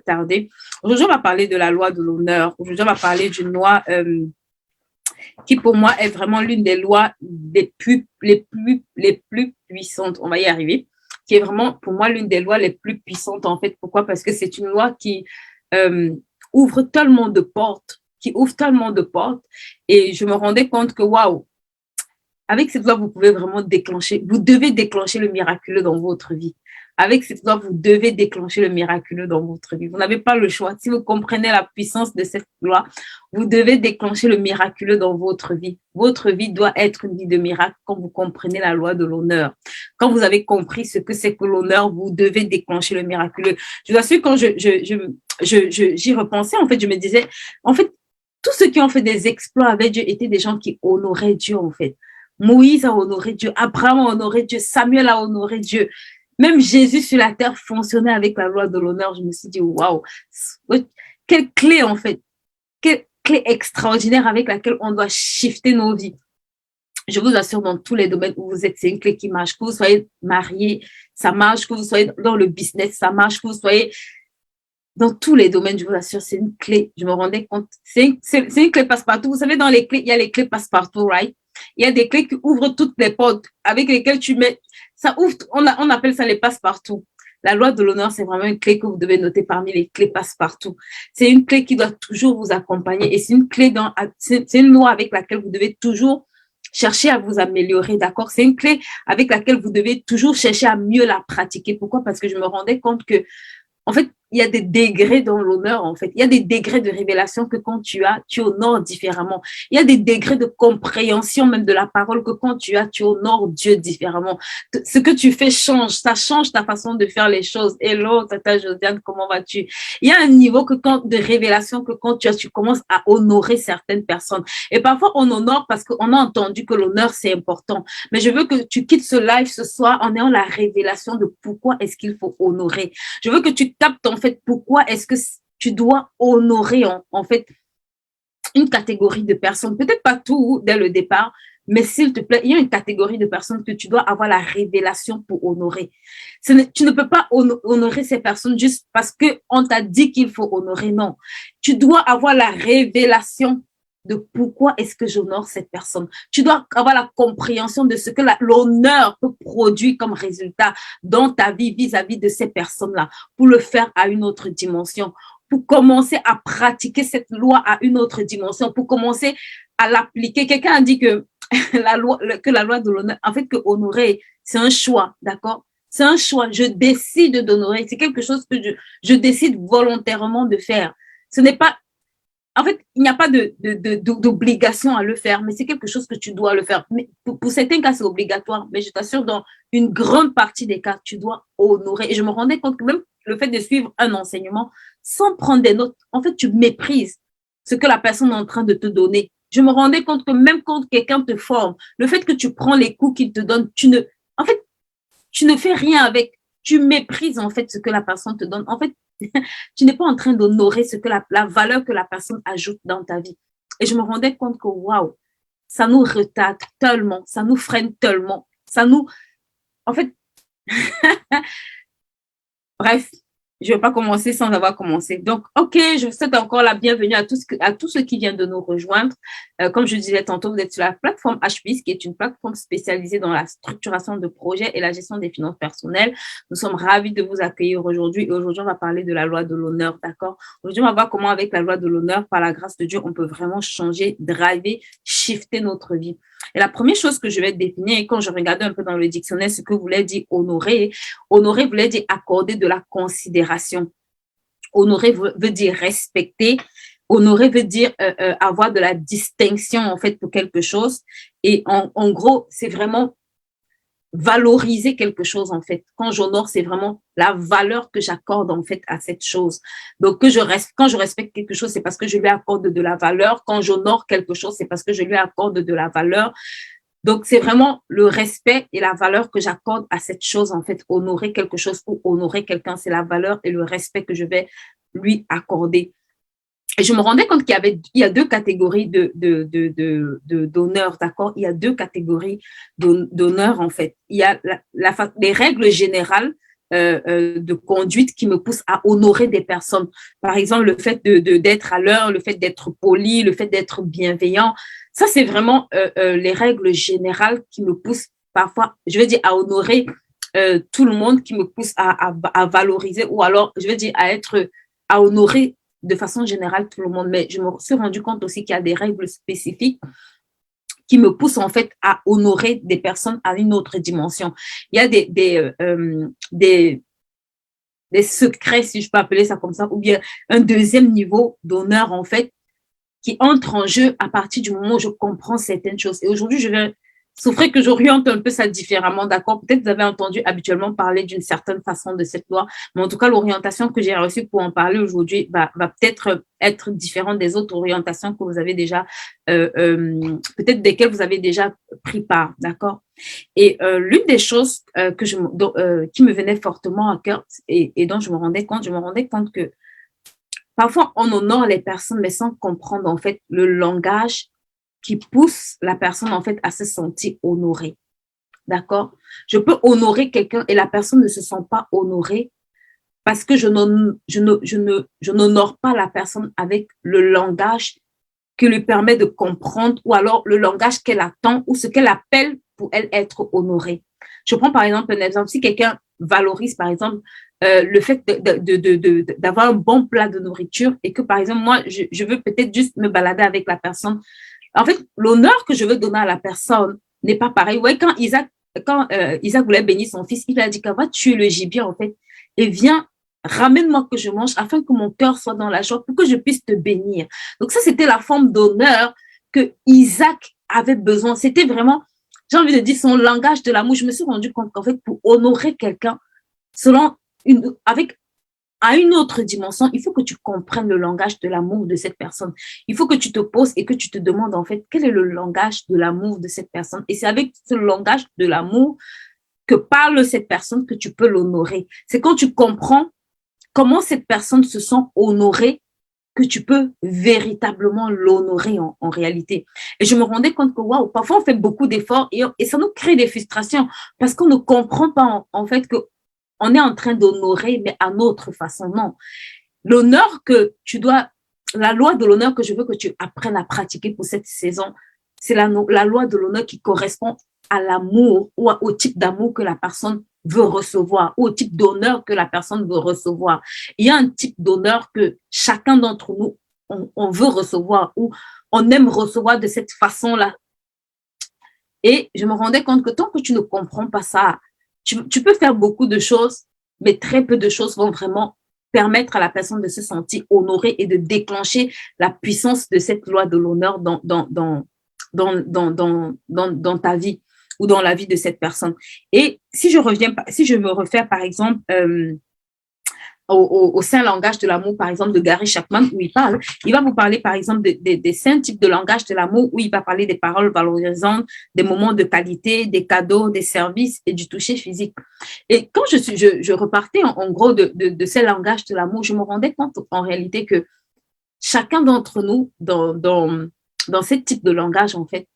tarder. Aujourd'hui, on va parler de la loi de l'honneur. Aujourd'hui, on va parler d'une loi qui, pour moi, est vraiment l'une des lois les plus puissantes. On va y arriver. Qui est vraiment, pour moi, l'une des lois les plus puissantes, en fait. Pourquoi? Parce que c'est une loi qui euh, ouvre tellement de portes, Et je me rendais compte que, waouh, avec cette loi, vous pouvez vraiment déclencher, vous devez déclencher le miraculeux dans votre vie. Avec cette loi, vous devez déclencher le miraculeux dans votre vie. Vous n'avez pas le choix. Si vous comprenez la puissance de cette loi, vous devez déclencher le miraculeux dans votre vie. Votre vie doit être une vie de miracle quand vous comprenez la loi de l'honneur. Quand vous avez compris ce que c'est que l'honneur, vous devez déclencher le miraculeux. Je vous assure, quand j'y repensais, en fait, je me disais, en fait, tous ceux qui ont fait des exploits avec Dieu étaient des gens qui honoraient Dieu, en fait. Moïse a honoré Dieu, Abraham a honoré Dieu, Samuel a honoré Dieu. Même Jésus sur la terre fonctionnait avec la loi de l'honneur. Je me suis dit, waouh, quelle clé en fait, quelle clé extraordinaire avec laquelle on doit shifter nos vies. Je vous assure, dans tous les domaines où vous êtes, c'est une clé qui marche. Que vous soyez marié, ça marche. Que vous soyez dans le business, ça marche. Que vous soyez dans tous les domaines, je vous assure, c'est une clé. Je me rendais compte. C'est une clé passe-partout. Vous savez, dans les clés, il y a les clés passe-partout, right? Il y a des clés qui ouvrent toutes les portes avec lesquelles tu mets. Ça ouvre, on appelle ça les passe-partout. La loi de l'honneur, c'est vraiment une clé que vous devez noter parmi les clés passe-partout. C'est une clé qui doit toujours vous accompagner et c'est une clé c'est une loi avec laquelle vous devez toujours chercher à vous améliorer, d'accord? C'est une clé avec laquelle vous devez toujours chercher à mieux la pratiquer. Pourquoi? Parce que je me rendais compte que, en fait, il y a des degrés dans l'honneur, en fait. Il y a des degrés de révélation que quand tu honores différemment. Il y a des degrés de compréhension même de la parole que quand tu honores Dieu différemment. Ce que tu fais change, ça change ta façon de faire les choses. Hello, Tata Josiane, comment vas-tu? Il y a un niveau de révélation que quand tu commences à honorer certaines personnes. Et parfois, on honore parce qu'on a entendu que l'honneur, c'est important. Mais je veux que tu quittes ce live ce soir en ayant la révélation de pourquoi est-ce qu'il faut honorer. Je veux que tu captes en fait pourquoi est-ce que tu dois honorer en fait une catégorie de personnes, peut-être pas tout dès le départ, mais s'il te plaît, il y a une catégorie de personnes que tu dois avoir la révélation pour honorer. Tu ne peux pas honorer ces personnes juste parce qu'on t'a dit qu'il faut honorer, non. Tu dois avoir la révélation de pourquoi est-ce que j'honore cette personne. Tu dois avoir la compréhension de ce que l'honneur peut produire comme résultat dans ta vie vis-à-vis de ces personnes-là pour le faire à une autre dimension, pour commencer à pratiquer cette loi à une autre dimension, pour commencer à l'appliquer. Quelqu'un a dit que la loi de l'honneur, en fait, que honorer, c'est un choix, d'accord? C'est un choix. Je décide d'honorer. C'est quelque chose que je décide volontairement de faire. Ce n'est pas, en fait, il n'y a pas d'obligation à le faire, mais c'est quelque chose que tu dois le faire. Mais pour certains cas, c'est obligatoire, mais je t'assure, dans une grande partie des cas, tu dois honorer. Et je me rendais compte que même le fait de suivre un enseignement sans prendre des notes, en fait, tu méprises ce que la personne est en train de te donner. Je me rendais compte que même quand quelqu'un te forme, le fait que tu prends les cours qu'il te donne, en fait, tu ne fais rien avec. Tu méprises, en fait, ce que la personne te donne. En fait, tu n'es pas en train d'honorer la valeur que la personne ajoute dans ta vie. Et je me rendais compte que, waouh, ça nous retarde tellement, ça nous freine tellement, en fait, bref, je ne vais pas commencer sans avoir commencé. Donc, OK, je vous souhaite encore la bienvenue à tous ceux qui viennent de nous rejoindre. Comme je disais tantôt, vous êtes sur la plateforme HBIS, qui est une plateforme spécialisée dans la structuration de projets et la gestion des finances personnelles. Nous sommes ravis de vous accueillir aujourd'hui. Et aujourd'hui, on va parler de la loi de l'honneur, d'accord? Aujourd'hui, on va voir comment, avec la loi de l'honneur, par la grâce de Dieu, on peut vraiment changer, driver, shifter notre vie. Et la première chose que je vais définir, quand je regardais un peu dans le dictionnaire, ce que voulait dire honorer. Honorer voulait dire accorder de la considération. Honorer veut dire respecter. Honorer veut dire avoir de la distinction, en fait, pour quelque chose. Et en gros, c'est vraiment valoriser quelque chose, en fait. Quand j'honore, c'est vraiment la valeur que j'accorde, en fait, à cette chose. Donc, quand je respecte quelque chose, c'est parce que je lui accorde de la valeur. Quand j'honore quelque chose, c'est parce que je lui accorde de la valeur. Donc, c'est vraiment le respect et la valeur que j'accorde à cette chose, en fait. Honorer quelque chose ou honorer quelqu'un, c'est la valeur et le respect que je vais lui accorder. Et je me rendais compte il y a deux catégories d'honneur, d'accord? Il y a deux catégories d'honneur, en fait. Il y a les règles générales de conduite qui me poussent à honorer des personnes. Par exemple, le fait d'être à l'heure, le fait d'être poli, le fait d'être bienveillant. Ça, c'est vraiment les règles générales qui me poussent parfois, je veux dire, à honorer tout le monde, qui me pousse à valoriser, ou alors, je veux dire, à honorer de façon générale tout le monde. Mais je me suis rendu compte aussi qu'il y a des règles spécifiques qui me poussent en fait à honorer des personnes à une autre dimension. Il y a des secrets, si je peux appeler ça comme ça, ou bien un deuxième niveau d'honneur en fait, qui entre en jeu à partir du moment où je comprends certaines choses. Et aujourd'hui, je vais souffrir que j'oriente un peu ça différemment, d'accord? Peut-être que vous avez entendu habituellement parler d'une certaine façon de cette loi, mais en tout cas, l'orientation que j'ai reçue pour en parler aujourd'hui va peut-être être différente des autres orientations que vous avez déjà, peut-être desquelles vous avez déjà pris part, d'accord? Et l'une des choses qui me venait fortement à cœur et dont je me rendais compte que parfois, on honore les personnes, mais sans comprendre, en fait, le langage qui pousse la personne, en fait, à se sentir honorée. D'accord? Je peux honorer quelqu'un et la personne ne se sent pas honorée parce que je n'honore pas la personne avec le langage qui lui permet de comprendre ou alors le langage qu'elle attend ou ce qu'elle appelle pour elle être honorée. Je prends par exemple un exemple. Si quelqu'un valorise, par exemple, le fait d'avoir un bon plat de nourriture et que, par exemple, moi, je veux peut-être juste me balader avec la personne. En fait, l'honneur que je veux donner à la personne n'est pas pareil. Ouais, quand Isaac voulait bénir son fils, il a dit qu'on va tuer le gibier, en fait, et viens, ramène-moi que je mange afin que mon cœur soit dans la joie pour que je puisse te bénir. Donc ça, c'était la forme d'honneur que Isaac avait besoin. C'était vraiment, j'ai envie de dire, son langage de l'amour. Je me suis rendu compte qu'en fait, pour honorer quelqu'un, à une autre dimension, il faut que tu comprennes le langage de l'amour de cette personne. Il faut que tu te poses et que tu te demandes en fait quel est le langage de l'amour de cette personne. Et c'est avec ce langage de l'amour que parle cette personne que tu peux l'honorer. C'est quand tu comprends comment cette personne se sent honorée que tu peux véritablement l'honorer en réalité. Et je me rendais compte que, waouh, parfois on fait beaucoup d'efforts et ça nous crée des frustrations parce qu'on ne comprend pas en fait que on est en train d'honorer, mais à notre façon. Non. L'honneur que tu dois, la loi de l'honneur que je veux que tu apprennes à pratiquer pour cette saison, c'est la loi de l'honneur qui correspond à l'amour ou au type d'amour que la personne veut recevoir, ou au type d'honneur que la personne veut recevoir. Il y a un type d'honneur que chacun d'entre nous, on veut recevoir, ou on aime recevoir de cette façon-là. Et je me rendais compte que tant que tu ne comprends pas ça, tu peux faire beaucoup de choses, mais très peu de choses vont vraiment permettre à la personne de se sentir honorée et de déclencher la puissance de cette loi de l'honneur dans ta vie ou dans la vie de cette personne. Et si je me réfère par exemple au saint langage de l'amour, par exemple, de Gary Chapman, où il va vous parler, par exemple, des saints types de langage de l'amour, où il va parler des paroles valorisantes, des moments de qualité, des cadeaux, des services et du toucher physique. Et quand je repartais en gros de ces langages de l'amour, je me rendais compte en réalité que chacun d'entre nous, dans ce type de langage, en fait,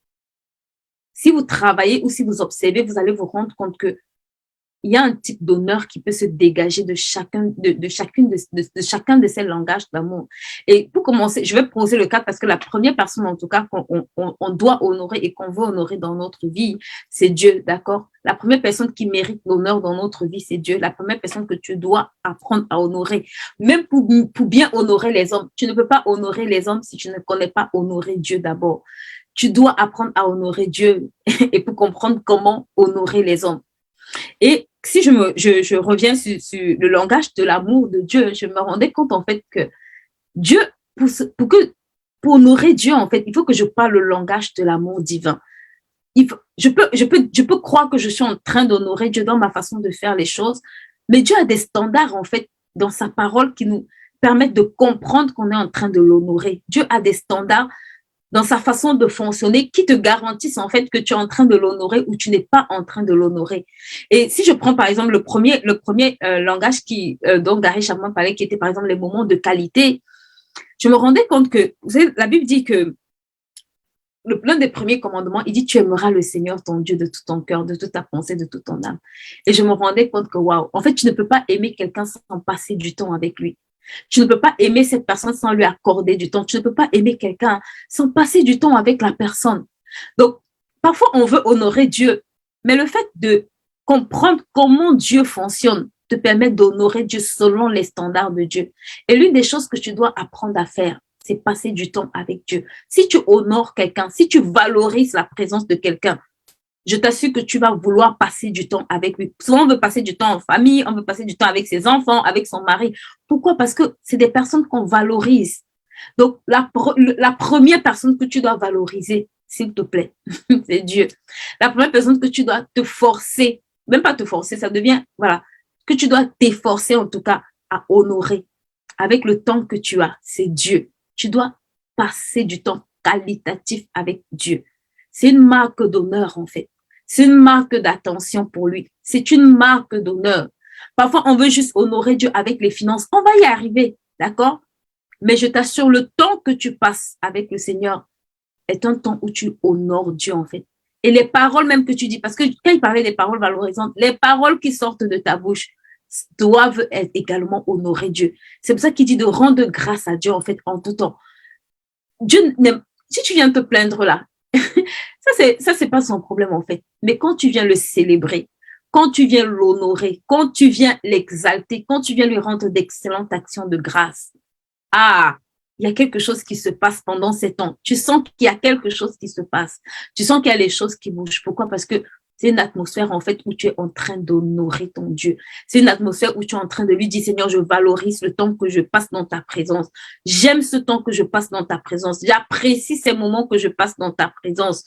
si vous travaillez ou si vous observez, vous allez vous rendre compte que il y a un type d'honneur qui peut se dégager de chacun de ces langages d'amour. Et pour commencer, je vais poser le cas parce que la première personne, en tout cas, qu'on doit honorer et qu'on veut honorer dans notre vie, c'est Dieu, d'accord? La première personne qui mérite l'honneur dans notre vie, c'est Dieu. La première personne que tu dois apprendre à honorer. Même pour bien honorer les hommes. Tu ne peux pas honorer les hommes si tu ne connais pas honorer Dieu d'abord. Tu dois apprendre à honorer Dieu et pour comprendre comment honorer les hommes. Et si je reviens sur le langage de l'amour de Dieu, je me rendais compte en fait que Dieu, pour honorer Dieu, en fait, il faut que je parle le langage de l'amour divin. Je peux croire que je suis en train d'honorer Dieu dans ma façon de faire les choses, mais Dieu a des standards en fait dans sa parole qui nous permettent de comprendre qu'on est en train de l'honorer. Dieu a des standards dans sa façon de fonctionner qui te garantissent en fait que tu es en train de l'honorer ou tu n'es pas en train de l'honorer. Et si je prends par exemple le premier langage dont Gary Chapman parlait, qui était par exemple les moments de qualité, je me rendais compte que, vous savez, la Bible dit que l'un des premiers commandements, il dit, tu aimeras le Seigneur, ton Dieu, de tout ton cœur, de toute ta pensée, de toute ton âme. Et je me rendais compte que, waouh, en fait, tu ne peux pas aimer quelqu'un sans passer du temps avec lui. Tu ne peux pas aimer cette personne sans lui accorder du temps. Tu ne peux pas aimer quelqu'un sans passer du temps avec la personne. Donc, parfois, on veut honorer Dieu, mais le fait de comprendre comment Dieu fonctionne te permet d'honorer Dieu selon les standards de Dieu. Et l'une des choses que tu dois apprendre à faire, c'est passer du temps avec Dieu. Si tu honores quelqu'un, si tu valorises la présence de quelqu'un, je t'assure que tu vas vouloir passer du temps avec lui. Souvent, on veut passer du temps en famille, on veut passer du temps avec ses enfants, avec son mari. Pourquoi? Parce que c'est des personnes qu'on valorise. Donc, la première personne que tu dois valoriser, s'il te plaît, c'est Dieu. La première personne que tu dois te forcer, même pas te forcer, ça devient, voilà, que tu dois t'efforcer en tout cas à honorer avec le temps que tu as, c'est Dieu. Tu dois passer du temps qualitatif avec Dieu. C'est une marque d'honneur en fait. C'est une marque d'attention pour lui. C'est une marque d'honneur. Parfois, on veut juste honorer Dieu avec les finances. On va y arriver, d'accord? Mais je t'assure, le temps que tu passes avec le Seigneur est un temps où tu honores Dieu, en fait. Et les paroles même que tu dis, parce que quand il parlait des paroles valorisantes, les paroles qui sortent de ta bouche doivent être également honorer Dieu. C'est pour ça qu'il dit de rendre grâce à Dieu, en fait, en tout temps. Dieu n'aime, si tu viens te plaindre là, ça c'est pas son problème, en fait. Mais quand tu viens le célébrer, quand tu viens l'honorer, quand tu viens l'exalter, quand tu viens lui rendre d'excellentes actions de grâce, ah, il y a quelque chose qui se passe pendant ces temps. Tu sens qu'il y a quelque chose qui se passe. Tu sens qu'il y a les choses qui bougent. Pourquoi? Parce que c'est une atmosphère, en fait, où tu es en train d'honorer ton Dieu. C'est une atmosphère où tu es en train de lui dire, Seigneur, je valorise le temps que je passe dans ta présence. J'aime ce temps que je passe dans ta présence. J'apprécie ces moments que je passe dans ta présence.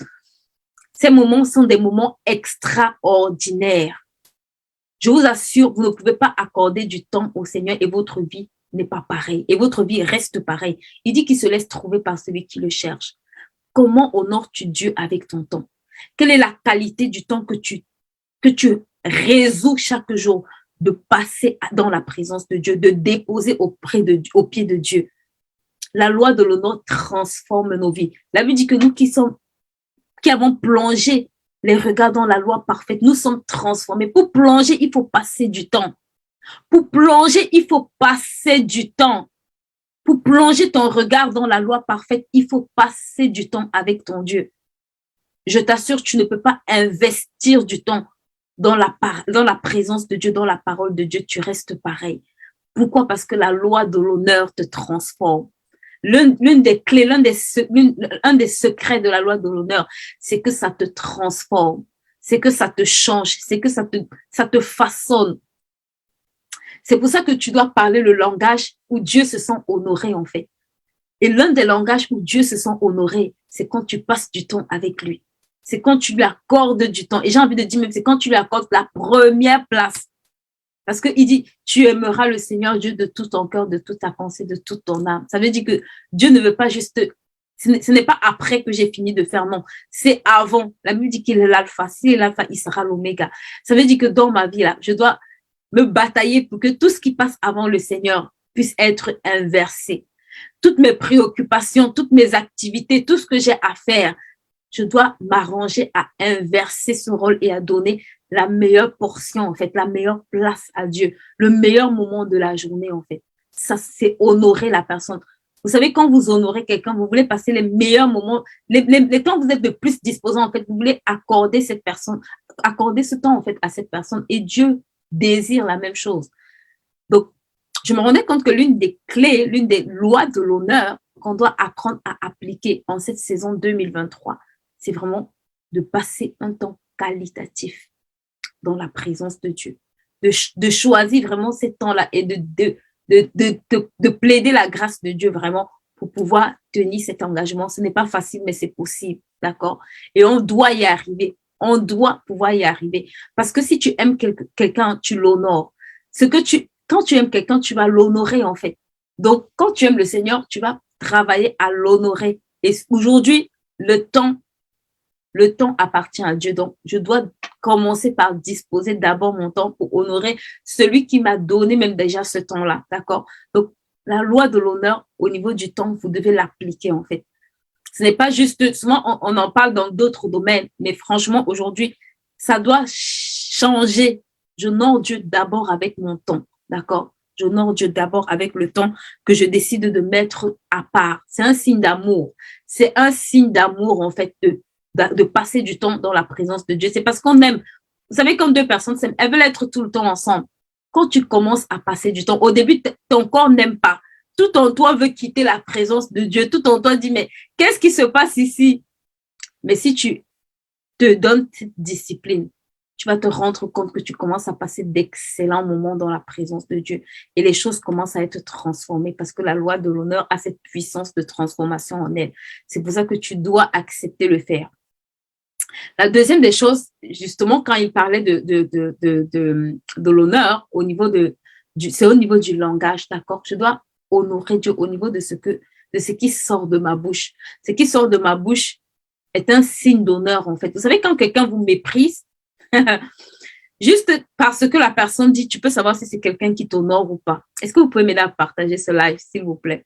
Ces moments sont des moments extraordinaires. Je vous assure, vous ne pouvez pas accorder du temps au Seigneur et votre vie n'est pas pareil et votre vie reste pareille. Il dit qu'il se laisse trouver par celui qui le cherche. Comment honores-tu Dieu avec ton temps? Quelle est la qualité du temps que tu résous chaque jour de passer dans la présence de Dieu, de déposer au pied de Dieu? La loi de l'honneur transforme nos vies. La Bible dit que nous qui avons plongé les regards dans la loi parfaite, nous sommes transformés. Pour plonger, il faut passer du temps. Pour plonger, il faut passer du temps. Pour plonger ton regard dans la loi parfaite, il faut passer du temps avec ton Dieu. Je t'assure, tu ne peux pas investir du temps dans la présence de Dieu, dans la parole de Dieu. Tu restes pareil. Pourquoi? Parce que la loi de l'honneur te transforme. L'une des clés, un des secrets de la loi de l'honneur, c'est que ça te transforme, c'est que ça te change, c'est que ça te façonne. C'est pour ça que tu dois parler le langage où Dieu se sent honoré, en fait. Et l'un des langages où Dieu se sent honoré, c'est quand tu passes du temps avec lui. C'est quand tu lui accordes du temps. Et j'ai envie de dire même, c'est quand tu lui accordes la première place. Parce qu'il dit, tu aimeras le Seigneur Dieu de tout ton cœur, de toute ta pensée, de toute ton âme. Ça veut dire que Dieu ne veut pas juste, ce n'est pas après que j'ai fini de faire, non. C'est avant. La Bible dit qu'il est l'alpha. S'il est l'alpha, il sera l'oméga. Ça veut dire que dans ma vie, là, je dois me batailler pour que tout ce qui passe avant le Seigneur puisse être inversé. Toutes mes préoccupations, toutes mes activités, tout ce que j'ai à faire, je dois m'arranger à inverser ce rôle et à donner la meilleure portion, en fait, la meilleure place à Dieu, le meilleur moment de la journée, en fait. Ça, c'est honorer la personne. Vous savez, quand vous honorez quelqu'un, vous voulez passer les meilleurs moments, les temps où vous êtes le plus disposant, en fait, vous voulez accorder cette personne, accorder ce temps, en fait, à cette personne. Et Dieu désire la même chose. Donc, je me rendais compte que l'une des clés, l'une des lois de l'honneur qu'on doit apprendre à appliquer en cette saison 2023, c'est vraiment de passer un temps qualitatif dans la présence de Dieu, de choisir vraiment ces temps-là et de plaider la grâce de Dieu vraiment pour pouvoir tenir cet engagement. Ce n'est pas facile, mais c'est possible, d'accord? Et on doit y arriver. On doit pouvoir y arriver. Parce que si tu aimes quelqu'un, tu l'honores. Quand tu aimes quelqu'un, tu vas l'honorer, en fait. Donc, quand tu aimes le Seigneur, tu vas travailler à l'honorer. Et aujourd'hui, le temps appartient à Dieu. Donc, je dois commencer par disposer d'abord mon temps pour honorer celui qui m'a donné même déjà ce temps-là. D'accord? Donc, la loi de l'honneur au niveau du temps, vous devez l'appliquer, en fait. Ce n'est pas juste, souvent on en parle dans d'autres domaines, mais franchement, aujourd'hui, ça doit changer. J'honore Dieu d'abord avec mon temps, d'accord? J'honore Dieu d'abord avec le temps que je décide de mettre à part. C'est un signe d'amour. C'est un signe d'amour, en fait, de passer du temps dans la présence de Dieu. C'est parce qu'on aime. Vous savez, quand deux personnes s'aiment, elles veulent être tout le temps ensemble. Quand tu commences à passer du temps, au début, ton corps n'aime pas. Tout en toi veut quitter la présence de Dieu. Tout en toi dit, mais qu'est-ce qui se passe ici? Mais si tu te donnes cette discipline, tu vas te rendre compte que tu commences à passer d'excellents moments dans la présence de Dieu et les choses commencent à être transformées parce que la loi de l'honneur a cette puissance de transformation en elle. C'est pour ça que tu dois accepter le faire. La deuxième des choses, justement, quand il parlait de l'honneur, au niveau c'est au niveau du langage, d'accord? Je dois honorer Dieu au niveau de ce qui sort de ma bouche. Ce qui sort de ma bouche est un signe d'honneur, en fait. Vous savez, quand quelqu'un vous méprise, juste parce que la personne dit, tu peux savoir si c'est quelqu'un qui t'honore ou pas. Est-ce que vous pouvez m'aider à partager ce live, s'il vous plaît?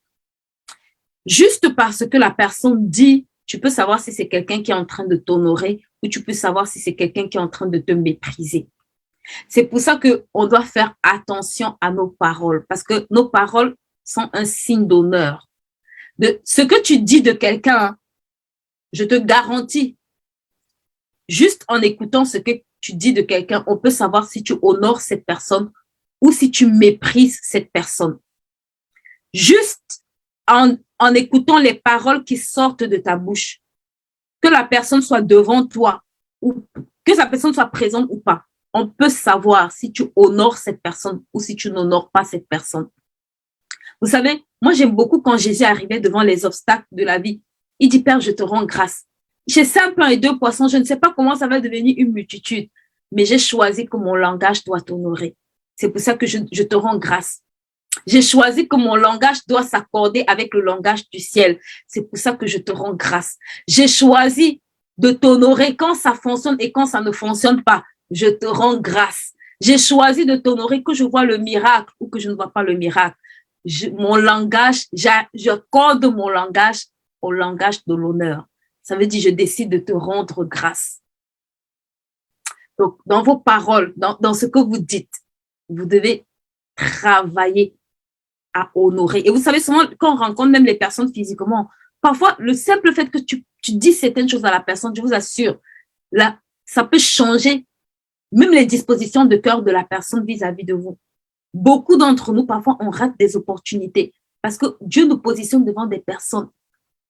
Juste parce que la personne dit, tu peux savoir si c'est quelqu'un qui est en train de t'honorer ou tu peux savoir si c'est quelqu'un qui est en train de te mépriser. C'est pour ça qu'on doit faire attention à nos paroles parce que nos paroles sont un signe d'honneur. De ce que tu dis de quelqu'un, je te garantis, juste en écoutant ce que tu dis de quelqu'un, on peut savoir si tu honores cette personne ou si tu méprises cette personne. Juste en écoutant les paroles qui sortent de ta bouche, que la personne soit devant toi ou que sa personne soit présente ou pas, on peut savoir si tu honores cette personne ou si tu n'honores pas cette personne. Vous savez, moi j'aime beaucoup quand Jésus arrivait devant les obstacles de la vie. Il dit, Père, je te rends grâce. J'ai 5 pains et 2 poissons, je ne sais pas comment ça va devenir une multitude, mais j'ai choisi que mon langage doit t'honorer. C'est pour ça que je te rends grâce. J'ai choisi que mon langage doit s'accorder avec le langage du ciel. C'est pour ça que je te rends grâce. J'ai choisi de t'honorer quand ça fonctionne et quand ça ne fonctionne pas. Je te rends grâce. J'ai choisi de t'honorer que je vois le miracle ou que je ne vois pas le miracle. Mon langage, j'accorde mon langage au langage de l'honneur. Ça veut dire je décide de te rendre grâce. Donc, dans vos paroles, dans ce que vous dites, vous devez travailler à honorer. Et vous savez, souvent, quand on rencontre même les personnes physiquement, parfois, le simple fait que tu dis certaines choses à la personne, je vous assure, là, ça peut changer même les dispositions de cœur de la personne vis-à-vis de vous. Beaucoup d'entre nous, parfois, on rate des opportunités parce que Dieu nous positionne devant des personnes.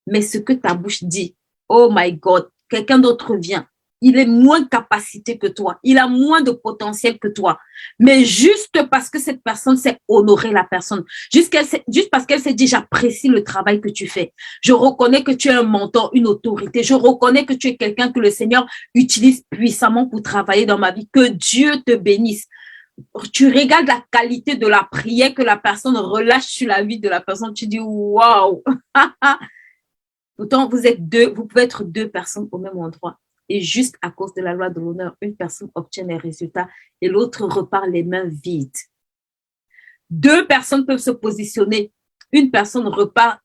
Mais ce que ta bouche dit, oh my God, quelqu'un d'autre vient. Il est moins capacité que toi. Il a moins de potentiel que toi. Mais juste parce que cette personne sait honorer la personne, juste parce qu'elle s'est dit, j'apprécie le travail que tu fais. Je reconnais que tu es un mentor, une autorité. Je reconnais que tu es quelqu'un que le Seigneur utilise puissamment pour travailler dans ma vie. Que Dieu te bénisse. Tu regardes la qualité de la prière que la personne relâche sur la vie de la personne. Tu dis, waouh! Pourtant, vous pouvez être 2 personnes au même endroit. Et juste à cause de la loi de l'honneur, une personne obtient les résultats et l'autre repart les mains vides. 2 personnes peuvent se positionner. Une personne repart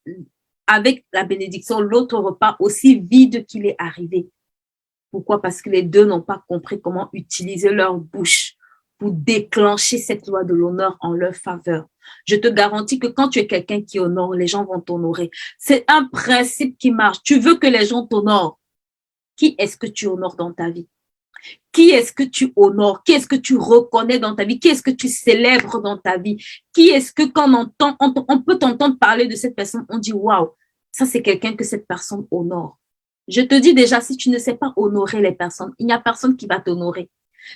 avec la bénédiction, l'autre repart aussi vide qu'il est arrivé. Pourquoi? Parce que les 2 n'ont pas compris comment utiliser leur bouche pour déclencher cette loi de l'honneur en leur faveur. Je te garantis que quand tu es quelqu'un qui honore, les gens vont t'honorer. C'est un principe qui marche. Tu veux que les gens t'honorent. Qui est-ce que tu honores dans ta vie? Qui est-ce que tu honores? Qui est-ce que tu reconnais dans ta vie? Qui est-ce que tu célèbres dans ta vie? Qui est-ce que quand on peut t'entendre parler de cette personne, on dit waouh, ça c'est quelqu'un que cette personne honore. Je te dis déjà, si tu ne sais pas honorer les personnes, il n'y a personne qui va t'honorer.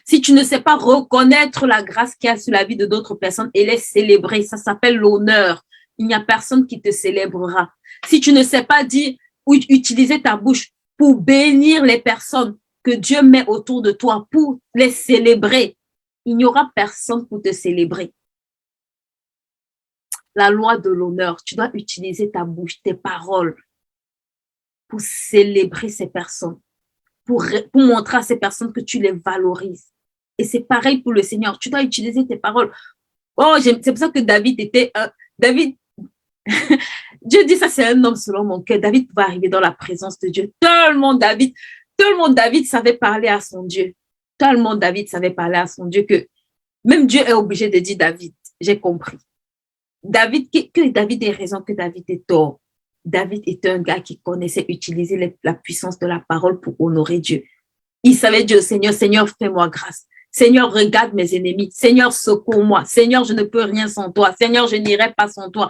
Si tu ne sais pas reconnaître la grâce qu'il y a sur la vie de d'autres personnes et les célébrer, ça s'appelle l'honneur. Il n'y a personne qui te célébrera. Si tu ne sais pas dire ou utiliser ta bouche pour bénir les personnes que Dieu met autour de toi, pour les célébrer, il n'y aura personne pour te célébrer. La loi de l'honneur, tu dois utiliser ta bouche, tes paroles pour célébrer ces personnes, pour montrer à ces personnes que tu les valorises. Et c'est pareil pour le Seigneur, tu dois utiliser tes paroles. Oh, c'est pour ça que David Dieu dit ça, c'est un homme selon mon cœur. David va arriver dans la présence de Dieu. Tellement David savait parler à son Dieu. Tellement David savait parler à son Dieu que même Dieu est obligé de dire David, j'ai compris. Que David ait raison, que David ait tort. David était un gars qui connaissait utiliser la puissance de la parole pour honorer Dieu. Il savait dire au Seigneur, Seigneur, fais-moi grâce. Seigneur, regarde mes ennemis. Seigneur, secours-moi. Seigneur, je ne peux rien sans toi. Seigneur, je n'irai pas sans toi.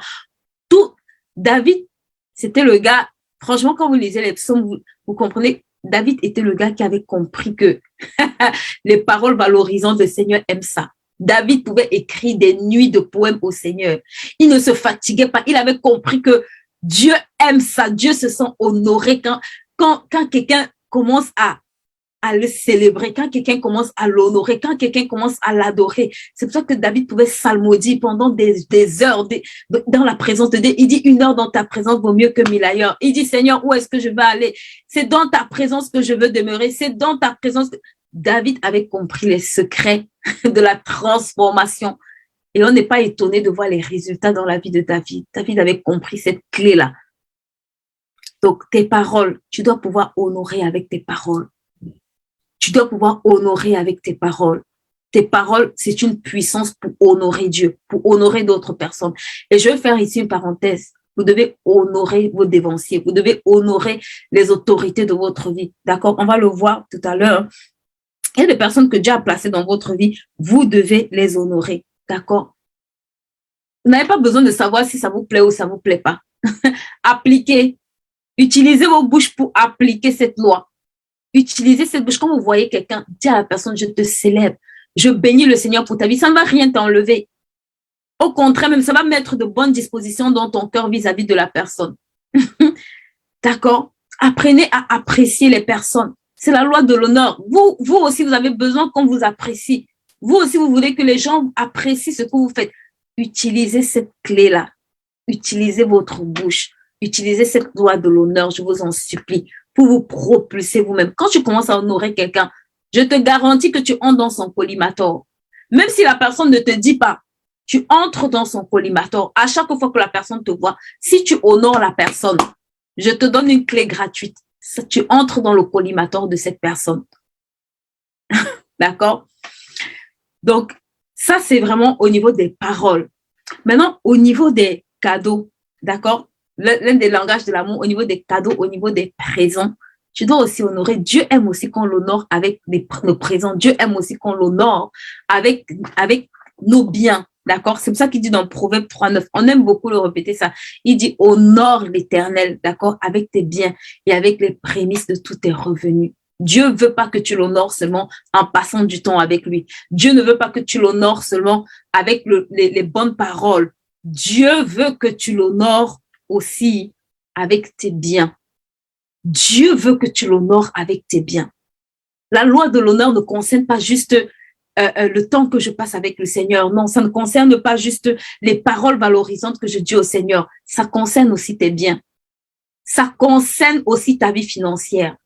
Tout, David, c'était le gars, franchement, quand vous lisez les psaumes, vous comprenez, David était le gars qui avait compris que les paroles valorisantes du Seigneur aiment ça. David pouvait écrire des nuits de poèmes au Seigneur. Il ne se fatiguait pas. Il avait compris que Dieu aime ça. Dieu se sent honoré quand quelqu'un commence à le célébrer, quand quelqu'un commence à l'honorer, quand quelqu'un commence à l'adorer. C'est pour ça que David pouvait psalmodier pendant des heures dans la présence de Dieu. Il dit, 1 heure dans ta présence vaut mieux que 1000 ailleurs. Il dit, Seigneur, où est-ce que je vais aller? C'est dans ta présence que je veux demeurer. C'est dans ta présence. David avait compris les secrets de la transformation. Et on n'est pas étonné de voir les résultats dans la vie de David. David avait compris cette clé-là. Donc, tes paroles, tu dois pouvoir honorer avec tes paroles. Tu dois pouvoir honorer avec tes paroles. Tes paroles, c'est une puissance pour honorer Dieu, pour honorer d'autres personnes. Et je vais faire ici une parenthèse. Vous devez honorer vos dévanciers. Vous devez honorer les autorités de votre vie. D'accord? On va le voir tout à l'heure. Il y a des personnes que Dieu a placées dans votre vie. Vous devez les honorer. D'accord? Vous n'avez pas besoin de savoir si ça vous plaît ou ça ne vous plaît pas. Appliquez. Utilisez vos bouches pour appliquer cette loi. Utilisez cette bouche. Quand vous voyez quelqu'un, dites à la personne, je te célèbre, je bénis le Seigneur pour ta vie. Ça ne va rien t'enlever. Au contraire, même ça va mettre de bonnes dispositions dans ton cœur vis-à-vis de la personne. D'accord? Apprenez à apprécier les personnes. C'est la loi de l'honneur. Vous aussi, vous avez besoin qu'on vous apprécie. Vous aussi, vous voulez que les gens apprécient ce que vous faites. Utilisez cette clé-là. Utilisez votre bouche. Utilisez cette loi de l'honneur, je vous en supplie, pour vous propulser vous-même. Quand tu commences à honorer quelqu'un, je te garantis que tu entres dans son collimateur. Même si la personne ne te dit pas, tu entres dans son collimateur. À chaque fois que la personne te voit, si tu honores la personne, je te donne une clé gratuite. Tu entres dans le collimateur de cette personne. D'accord? Donc, ça, c'est vraiment au niveau des paroles. Maintenant, au niveau des cadeaux, d'accord? L'un des langages de l'amour, au niveau des cadeaux, au niveau des présents, tu dois aussi honorer. Dieu aime aussi qu'on l'honore avec nos présents. Dieu aime aussi qu'on l'honore avec nos biens. D'accord? C'est pour ça qu'il dit dans Proverbe 3:9. On aime beaucoup le répéter ça. Il dit honore l'Éternel, d'accord? Avec tes biens et avec les prémices de tous tes revenus. Dieu veut pas que tu l'honores seulement en passant du temps avec lui. Dieu ne veut pas que tu l'honores seulement avec les bonnes paroles. Dieu veut que tu l'honores aussi avec tes biens. Dieu veut que tu l'honores avec tes biens. La loi de l'honneur ne concerne pas juste le temps que je passe avec le Seigneur. Non, ça ne concerne pas juste les paroles valorisantes que je dis au Seigneur. Ça concerne aussi tes biens. Ça concerne aussi ta vie financière.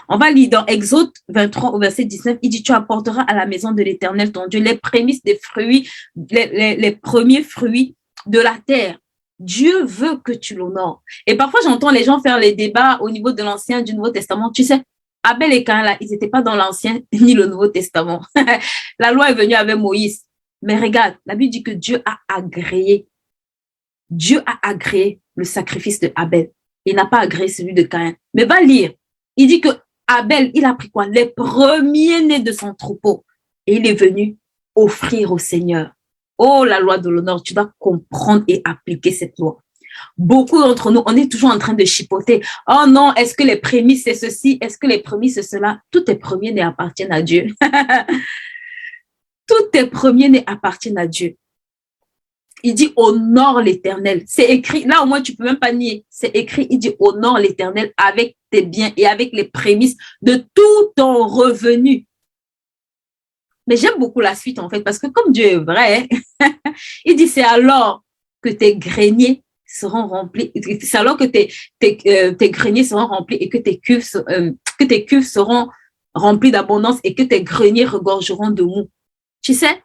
On va lire dans Exode 23 au verset 19, il dit, tu apporteras à la maison de l'Éternel ton Dieu les prémices des fruits, les premiers fruits de la terre. Dieu veut que tu l'honores. Et parfois, j'entends les gens faire les débats au niveau de l'Ancien et du Nouveau Testament. Tu sais, Abel et Caïn, là, ils n'étaient pas dans l'Ancien ni le Nouveau Testament. La loi est venue avec Moïse. Mais regarde, la Bible dit que Dieu a agréé le sacrifice de Abel. Il n'a pas agréé celui de Caïn. Mais va lire. Il dit que Abel, il a pris quoi? Les premiers-nés de son troupeau. Et il est venu offrir au Seigneur. Oh, la loi de l'honneur, tu dois comprendre et appliquer cette loi. Beaucoup d'entre nous, on est toujours en train de chipoter. Oh non, est-ce que les prémices c'est ceci? Est-ce que les prémices c'est cela? Tous tes premiers-nés appartiennent à Dieu. Tous tes premiers-nés appartiennent à Dieu. Il dit honore l'Éternel. C'est écrit, là au moins tu peux même pas nier. C'est écrit, il dit honore l'Éternel avec tes biens et avec les prémices de tout ton revenu. Mais j'aime beaucoup la suite en fait, parce que comme Dieu est vrai, il dit c'est alors que tes greniers seront remplis, c'est alors que tes greniers seront remplis et que tes cuves seront remplies d'abondance et que tes greniers regorgeront de mou. Tu sais,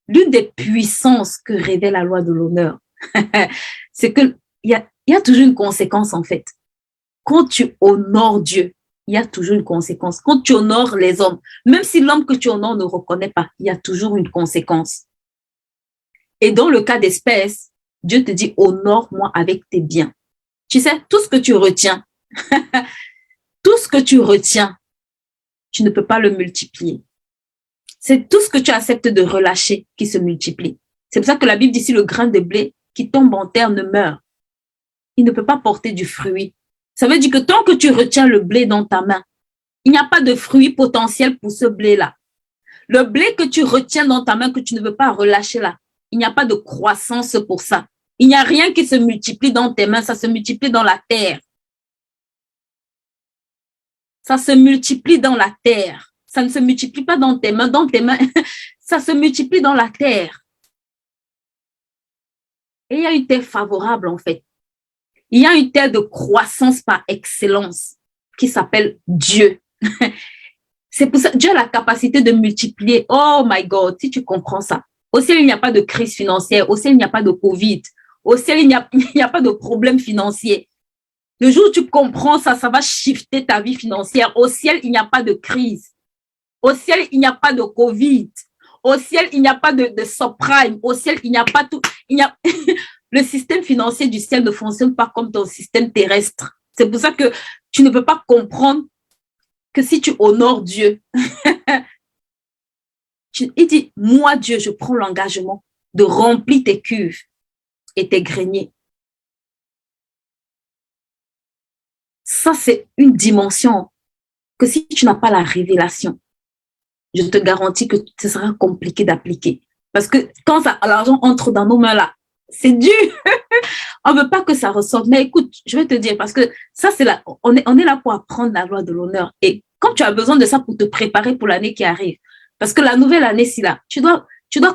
l'une des puissances que révèle la loi de l'honneur, C'est que il y a toujours une conséquence, en fait. Quand tu honores Dieu, il y a toujours une conséquence. Quand tu honores les hommes, même si l'homme que tu honores ne reconnaît pas, il y a toujours une conséquence. Et dans le cas d'espèce, Dieu te dit, honore-moi avec tes biens. Tu sais, tout ce que tu retiens, tout ce que tu retiens, tu ne peux pas le multiplier. C'est tout ce que tu acceptes de relâcher qui se multiplie. C'est pour ça que la Bible dit, si le grain de blé qui tombe en terre ne meurt, il ne peut pas porter du fruit. Ça veut dire que tant que tu retiens le blé dans ta main, il n'y a pas de fruit potentiel pour ce blé-là. Le blé que tu retiens dans ta main, que tu ne veux pas relâcher là, il n'y a pas de croissance pour ça. Il n'y a rien qui se multiplie dans tes mains, ça se multiplie dans la terre. Ça se multiplie dans la terre. Ça ne se multiplie pas dans tes mains, ça se multiplie dans la terre. Et il y a une terre favorable en fait. Il y a une terre de croissance par excellence qui s'appelle Dieu. C'est pour ça que Dieu a la capacité de multiplier. Oh my God, si tu comprends ça. Au ciel, il n'y a pas de crise financière. Au ciel, il n'y a pas de Covid. Au ciel, il n'y a pas de problème financier. Le jour où tu comprends ça, ça va shifter ta vie financière. Au ciel, il n'y a pas de crise. Au ciel, il n'y a pas de Covid. Au ciel, il n'y a pas de subprime. Au ciel, il n'y a pas tout. Le système financier du ciel ne fonctionne pas comme ton système terrestre. C'est pour ça que tu ne peux pas comprendre que si tu honores Dieu, il dit, moi Dieu, je prends l'engagement de remplir tes cuves et tes greniers. Ça, c'est une dimension que si tu n'as pas la révélation, je te garantis que ce sera compliqué d'appliquer. Parce que quand l'argent entre dans nos mains là, c'est dur. On ne veut pas que ça ressorte. Mais écoute, je vais te dire, parce que ça, on est là pour apprendre la loi de l'honneur. Et quand tu as besoin de ça pour te préparer pour l'année qui arrive, parce que la nouvelle année, c'est là, tu dois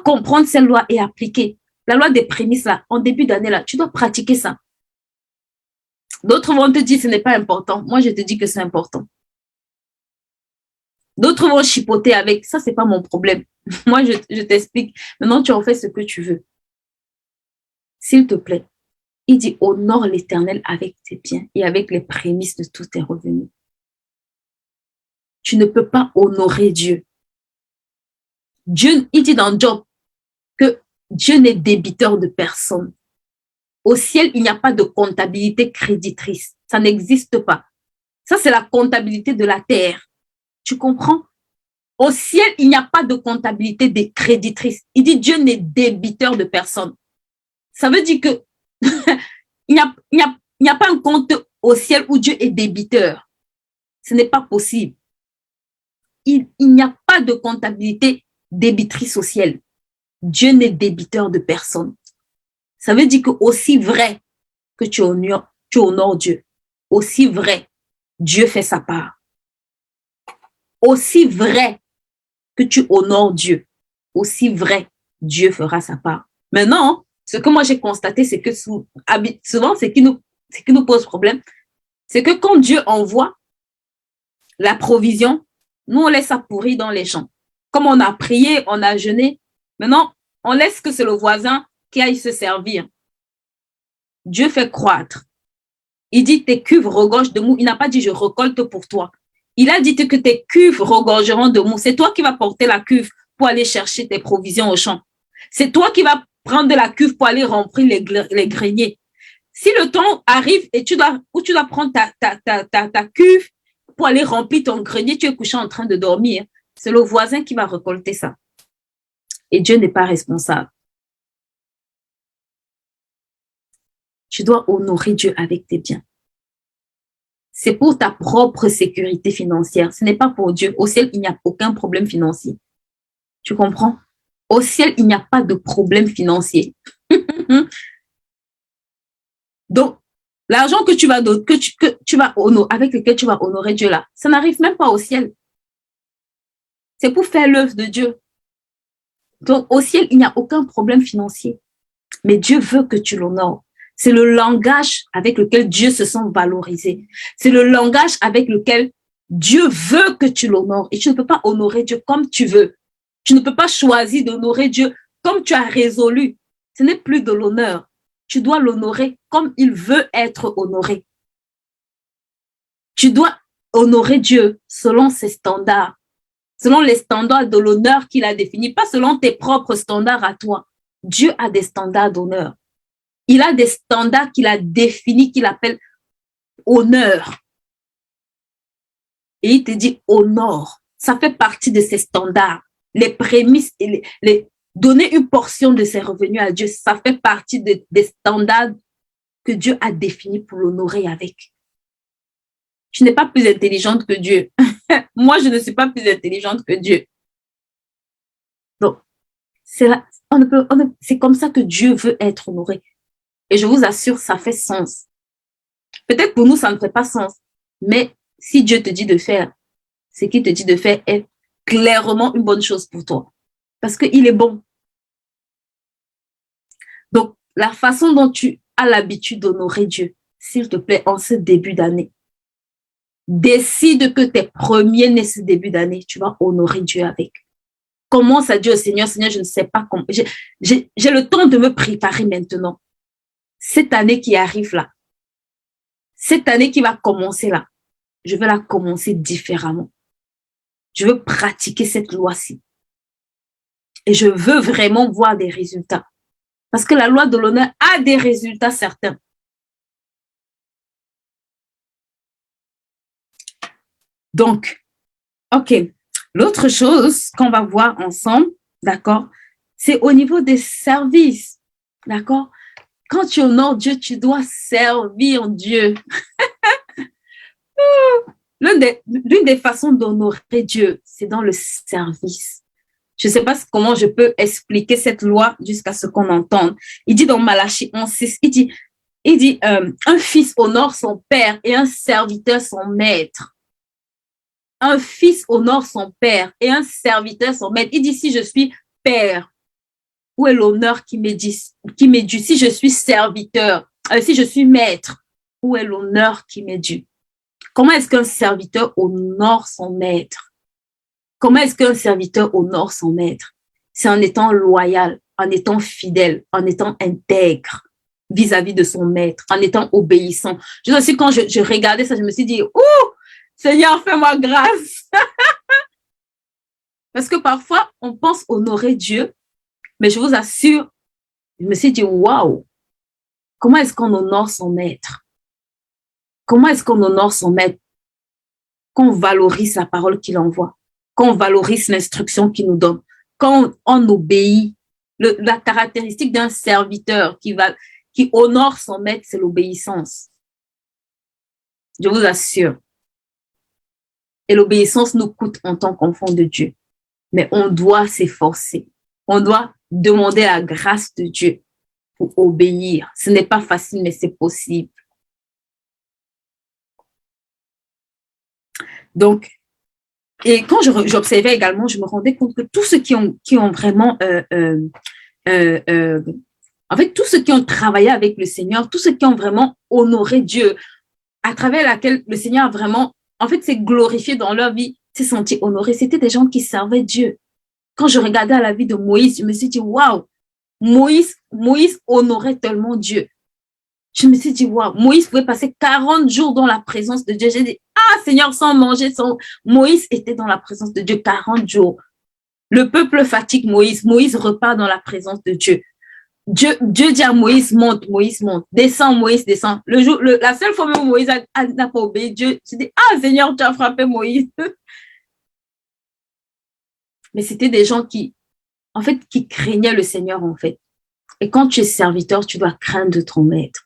comprendre cette loi et appliquer. La loi des prémices, là, en début d'année, là, tu dois pratiquer ça. D'autres vont te dire que ce n'est pas important. Moi, je te dis que c'est important. D'autres vont chipoter avec. Ça, ce n'est pas mon problème. Moi, je t'explique. Maintenant, tu en fais ce que tu veux. S'il te plaît, il dit, honore l'Éternel avec tes biens et avec les prémices de tous tes revenus. Tu ne peux pas honorer Dieu. Dieu, il dit dans Job que Dieu n'est débiteur de personne. Au ciel, il n'y a pas de comptabilité créditrice. Ça n'existe pas. Ça, c'est la comptabilité de la terre. Tu comprends? Au ciel, il n'y a pas de comptabilité des créditrices. Il dit Dieu n'est débiteur de personne. Ça veut dire que il n'y a pas un compte au ciel où Dieu est débiteur. Ce n'est pas possible. Il n'y a pas de comptabilité débitrice au ciel. Dieu n'est débiteur de personne. Ça veut dire que aussi vrai que tu honores Dieu, aussi vrai, Dieu fait sa part. Aussi vrai que tu honores Dieu, aussi vrai, Dieu fera sa part. Maintenant, ce que moi j'ai constaté, c'est que souvent, ce qui nous pose problème, c'est que quand Dieu envoie la provision, nous on laisse ça pourrir dans les champs. Comme on a prié, on a jeûné, maintenant on laisse que c'est le voisin qui aille se servir. Dieu fait croître. Il dit tes cuves regorgent de mou. Il n'a pas dit je récolte pour toi. Il a dit que tes cuves regorgeront de mou. C'est toi qui vas porter la cuve pour aller chercher tes provisions au champ. C'est toi qui vas prendre de la cuve pour aller remplir les greniers. Si le temps arrive et tu dois prendre ta cuve pour aller remplir ton grenier, tu es couché en train de dormir, c'est le voisin qui va récolter ça. Et Dieu n'est pas responsable. Tu dois honorer Dieu avec tes biens. C'est pour ta propre sécurité financière. Ce n'est pas pour Dieu. Au ciel, il n'y a aucun problème financier. Tu comprends? Au ciel, il n'y a pas de problème financier. Donc, l'argent que tu vas honorer, avec lequel tu vas honorer Dieu là, ça n'arrive même pas au ciel. C'est pour faire l'œuvre de Dieu. Donc, au ciel, il n'y a aucun problème financier. Mais Dieu veut que tu l'honores. C'est le langage avec lequel Dieu se sent valorisé. C'est le langage avec lequel Dieu veut que tu l'honores. Et tu ne peux pas honorer Dieu comme tu veux. Tu ne peux pas choisir d'honorer Dieu comme tu as résolu. Ce n'est plus de l'honneur. tu dois l'honorer comme il veut être honoré. Tu dois honorer Dieu selon ses standards, selon les standards de l'honneur qu'il a définis, pas selon tes propres standards à toi. Dieu a des standards d'honneur. Il a des standards qu'il a définis, qu'il appelle honneur. Et il te dit honore. Ça fait partie de ses standards. Les prémices, donner une portion de ses revenus à Dieu, ça fait partie des standards que Dieu a définis pour l'honorer avec. Je n'ai pas plus intelligente que Dieu. Moi, je ne suis pas plus intelligente que Dieu. Donc, c'est comme ça que Dieu veut être honoré. Et je vous assure, ça fait sens. Peut-être pour nous, ça ne fait pas sens. Mais si Dieu te dit de faire, ce qu'il te dit de faire est clairement une bonne chose pour toi. Parce qu'il est bon. Donc, la façon dont tu as l'habitude d'honorer Dieu, s'il te plaît, en ce début d'année, décide que tes premiers-nés ce début d'année, tu vas honorer Dieu avec. Commence à dire au Seigneur, Seigneur, je ne sais pas comment. J'ai le temps de me préparer maintenant. Cette année qui arrive là, cette année qui va commencer là, je vais la commencer différemment. Je veux pratiquer cette loi-ci. Et je veux vraiment voir des résultats. Parce que la loi de l'honneur a des résultats certains. Donc, ok. L'autre chose qu'on va voir ensemble, d'accord, c'est au niveau des services, d'accord. Quand tu honores Dieu, tu dois servir Dieu. L'une des façons d'honorer Dieu, c'est dans le service. Je ne sais pas comment je peux expliquer cette loi jusqu'à ce qu'on entende. Il dit dans Malachie 11:6, il dit un fils honore son père et un serviteur son maître. Un fils honore son père et un serviteur son maître. Il dit, si je suis père, où est l'honneur qui m'est dû? Si je suis serviteur, si je suis maître, où est l'honneur qui m'est dû? Comment est-ce qu'un serviteur honore son maître? Comment est-ce qu'un serviteur honore son maître? C'est en étant loyal, en étant fidèle, en étant intègre vis-à-vis de son maître, en étant obéissant. Je sais aussi, quand je regardais ça, je me suis dit, ouh, Seigneur, fais-moi grâce. Parce que parfois, on pense honorer Dieu, mais je vous assure, je me suis dit, waouh, comment est-ce qu'on honore son maître? Comment est-ce qu'on honore son maître? Qu'on valorise la parole qu'il envoie, qu'on valorise l'instruction qu'il nous donne, quand on obéit. La caractéristique d'un serviteur qui honore son maître, c'est l'obéissance. Je vous assure. Et l'obéissance nous coûte en tant qu'enfant de Dieu. Mais on doit s'efforcer. On doit demander la grâce de Dieu pour obéir. Ce n'est pas facile, mais c'est possible. Donc, et quand j'observais également, je me rendais compte que tous ceux qui ont vraiment, en fait, tous ceux qui ont travaillé avec le Seigneur, tous ceux qui ont vraiment honoré Dieu, à travers laquelle le Seigneur a vraiment, en fait, s'est glorifié dans leur vie, s'est senti honoré, c'était des gens qui servaient Dieu. Quand je regardais à la vie de Moïse, je me suis dit, waouh, Moïse honorait tellement Dieu. Je me suis dit, waouh, Moïse pouvait passer 40 jours dans la présence de Dieu. J'ai dit, ah Seigneur, sans manger, Moïse était dans la présence de Dieu 40 jours. Le peuple fatigue Moïse. Moïse repart dans la présence de Dieu. Dieu dit à Moïse, monte, Moïse monte. Descends, Moïse descend. La seule fois où Moïse n'a pas obéi, Dieu s'est dit, ah Seigneur, tu as frappé Moïse. Mais c'était des gens qui craignaient le Seigneur, en fait. Et quand tu es serviteur, tu dois craindre ton maître.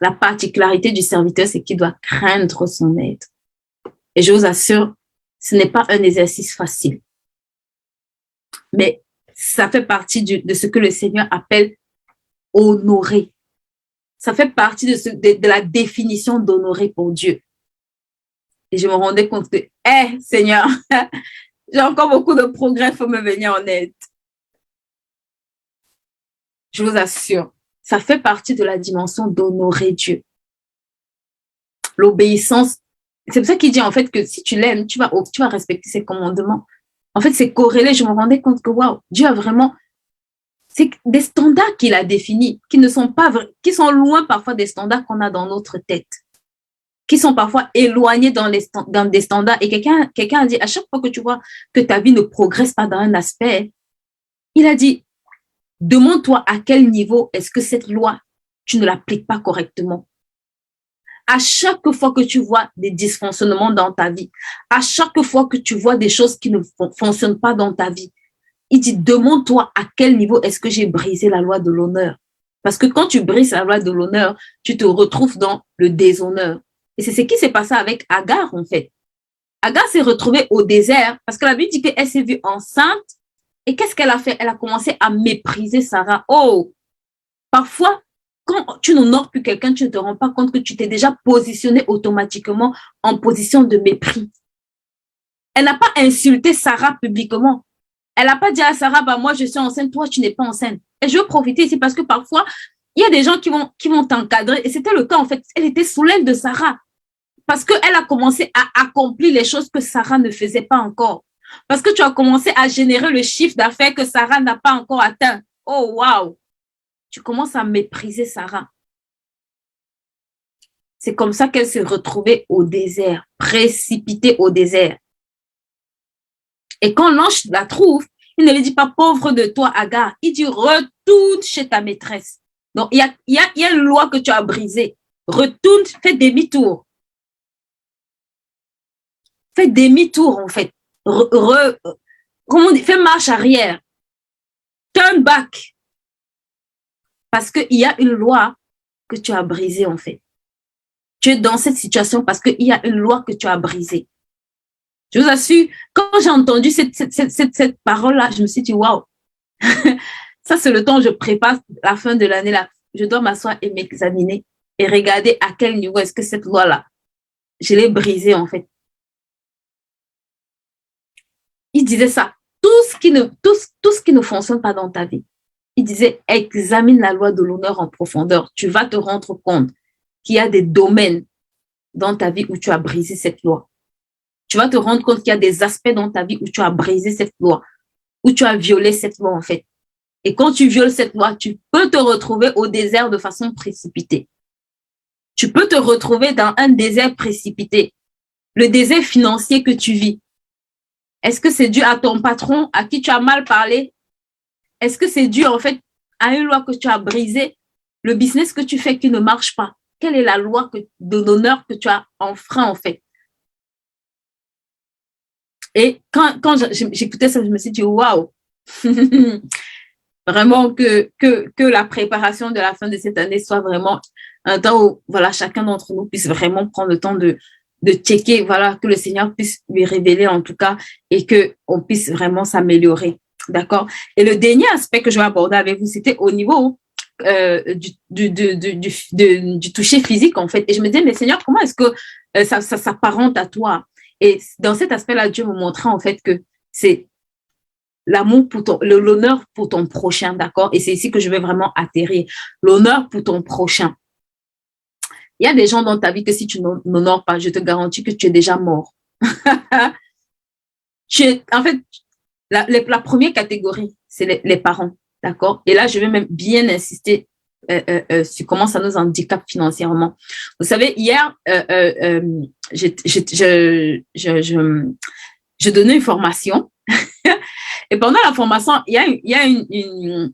La particularité du serviteur, c'est qu'il doit craindre son maître. Et je vous assure, ce n'est pas un exercice facile. Mais ça fait partie de ce que le Seigneur appelle honorer. Ça fait partie de la définition d'honorer pour Dieu. Et je me rendais compte que, Seigneur, j'ai encore beaucoup de progrès, il faut me venir en aide. Je vous assure, ça fait partie de la dimension d'honorer Dieu. L'obéissance, c'est pour ça qu'il dit en fait que si tu l'aimes, tu vas respecter ses commandements. En fait, c'est corrélé. Je me rendais compte que waouh, Dieu a vraiment, C'est des standards qu'il a définis, qui ne sont pas vrais, qui sont loin parfois des standards qu'on a dans notre tête, qui sont parfois éloignés dans des standards. Et quelqu'un a dit, à chaque fois que tu vois que ta vie ne progresse pas dans un aspect, il a dit, demande-toi à quel niveau est-ce que cette loi, tu ne l'appliques pas correctement. À chaque fois que tu vois des dysfonctionnements dans ta vie, à chaque fois que tu vois des choses qui ne fonctionnent pas dans ta vie, il dit, demande-toi à quel niveau est-ce que j'ai brisé la loi de l'honneur. Parce que quand tu brises la loi de l'honneur, tu te retrouves dans le déshonneur. Et c'est ce qui s'est passé avec Agar, en fait. Agar s'est retrouvée au désert parce que la Bible dit qu'elle s'est vue enceinte. Et qu'est-ce qu'elle a fait? Elle a commencé à mépriser Sarah. Oh, parfois, quand tu n'honores plus quelqu'un, tu ne te rends pas compte que tu t'es déjà positionné automatiquement en position de mépris. Elle n'a pas insulté Sarah publiquement. Elle n'a pas dit à Sarah, bah, moi, je suis enceinte, toi, tu n'es pas enceinte. Et je veux profiter ici parce que parfois, il y a des gens qui vont t'encadrer. Et c'était le cas, en fait. Elle était sous l'aile de Sarah. Parce qu'elle a commencé à accomplir les choses que Sarah ne faisait pas encore. Parce que tu as commencé à générer le chiffre d'affaires que Sarah n'a pas encore atteint. Oh, waouh! Tu commences à mépriser Sarah. C'est comme ça qu'elle s'est retrouvée au désert, précipitée au désert. Et quand l'ange la trouve, il ne lui dit pas pauvre de toi, Agar. Il dit retourne chez ta maîtresse. Donc, il y a une loi que tu as brisée. Retourne, fais demi-tour. Fais demi-tour, en fait. Comment on dit? Fais marche arrière. Turn back. Parce qu'il y a une loi que tu as brisée, en fait. Tu es dans cette situation parce qu'il y a une loi que tu as brisée. Je vous assure, quand j'ai entendu cette parole-là, je me suis dit, waouh, ça c'est le temps où je prépare la fin de l'année là. Je dois m'asseoir et m'examiner et regarder à quel niveau est-ce que cette loi-là, je l'ai brisée en fait. Il disait ça, tout ce qui ne fonctionne pas dans ta vie. Il disait, examine la loi de l'honneur en profondeur. Tu vas te rendre compte qu'il y a des domaines dans ta vie où tu as brisé cette loi. Tu vas te rendre compte qu'il y a des aspects dans ta vie où tu as brisé cette loi, où tu as violé cette loi en fait. Et quand tu violes cette loi, tu peux te retrouver au désert de façon précipitée. Tu peux te retrouver dans un désert précipité. Le désert financier que tu vis. Est-ce que c'est dû à ton patron à qui tu as mal parlé? Est-ce que c'est dû en fait à une loi que tu as brisée? Le business que tu fais qui ne marche pas? Quelle est la loi de l'honneur que tu as enfreint en fait? Et quand j'écoutais ça, je me suis dit, waouh, vraiment que la préparation de la fin de cette année soit vraiment un temps où voilà, chacun d'entre nous puisse vraiment prendre le temps de checker, voilà, que le Seigneur puisse lui révéler en tout cas et qu'on puisse vraiment s'améliorer. D'accord? Et le dernier aspect que je vais aborder avec vous, c'était au niveau du toucher physique en fait. Et je me disais, mais Seigneur, comment est-ce que ça s'apparente à toi? Et dans cet aspect-là, Dieu me montrait en fait que c'est l'amour pour l'honneur pour ton prochain, d'accord? Et c'est ici que je vais vraiment atterrir. L'honneur pour ton prochain. Il y a des gens dans ta vie que si tu n'honores pas, je te garantis que tu es déjà mort. En fait, la première catégorie, c'est les parents, d'accord? Et là, je vais même bien insister sur comment ça nous handicape financièrement. Vous savez, hier, je donnais une formation et pendant la formation, il y a une